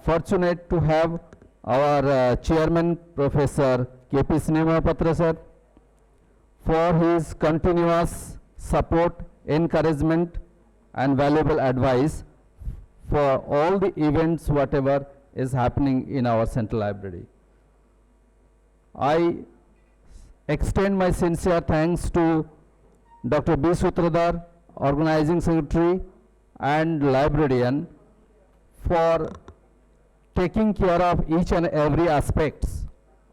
fortunate to have our Chairman, Professor K.P. Mahapatra Sir, for his continuous support, encouragement and valuable advice for all the events whatever is happening in our Central Library. I extend my sincere thanks to Dr. B. Sutradhar, Organizing Secretary and Librarian, for taking care of each and every aspects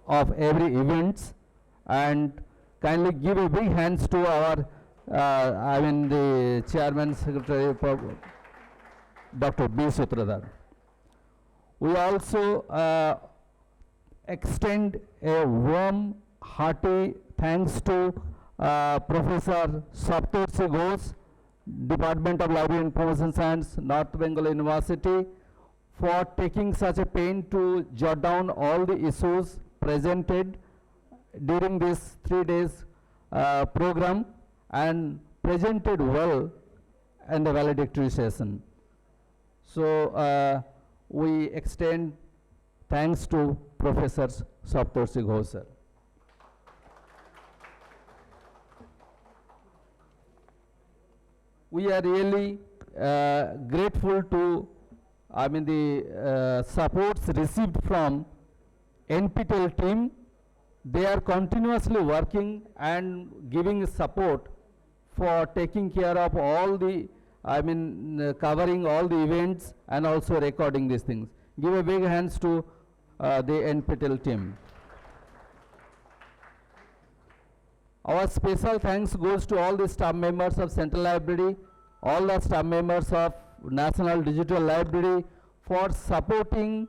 of every events, and kindly give a big hands to our the Chairman Secretary for Dr. B. Sutradhar. We also extend a warm, hearty thanks to Professor Saptorsi Ghosh, Department of Library Information Science, North Bengal University, for taking such a pain to jot down all the issues presented during this 3 days program and presented well in the valedictory session. So we extend thanks to Professor Saptorsi Ghosh, sir. We are really grateful to, the supports received from NPTEL team. They are continuously working and giving support for taking care of all the, covering all the events and also recording these things. Give a big hands to the NPTEL team. Our special thanks goes to all the staff members of Central Library, all the staff members of National Digital Library for supporting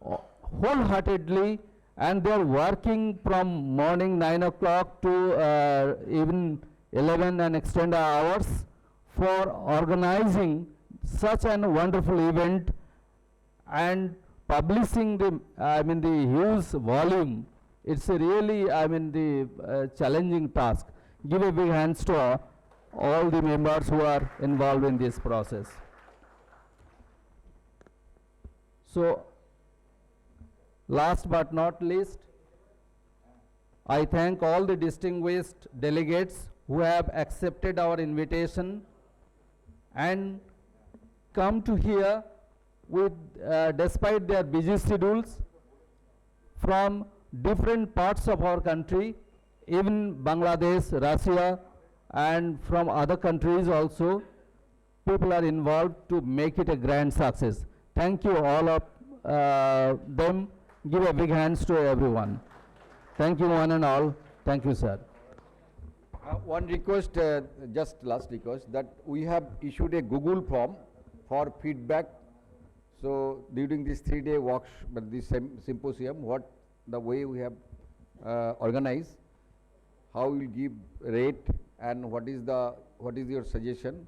wholeheartedly, and they are working from morning 9 o'clock to even 11 and extended hours for organizing such a wonderful event and publishing the, the huge volume. It's a really, challenging task. Give a big hands to all the members who are involved in this process. So, last but not least, I thank all the distinguished delegates who have accepted our invitation and come to here with, despite their busy schedules, from different parts of our country, even Bangladesh, Russia, and from other countries also. People are involved to make it a grand success. Thank you all of them. Give a big hands to everyone. Thank you one and all. Thank you, sir. One request, just last request, that we have issued a Google form for feedback. So during this 3-day this symposium, what the way we have organized, how we will give rate, and what is your suggestion.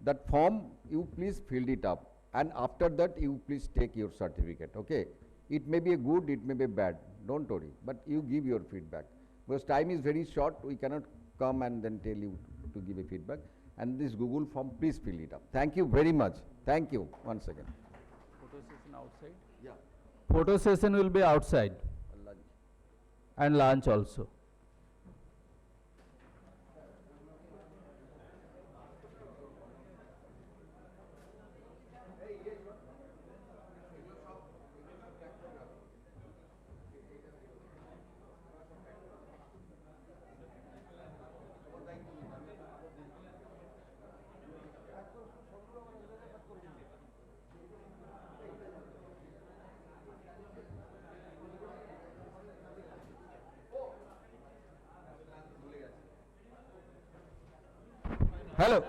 That form, you please fill it up, and after that you please take your certificate. Okay, it may be a good, it may be bad, don't worry, but you give your feedback, because time is very short. We cannot come and then tell you to give a feedback, and this Google form, please fill it up. Thank you very much. Thank you once again. Photo session outside? Yeah. Photo session will be outside. Lunch. And lunch also. Hello.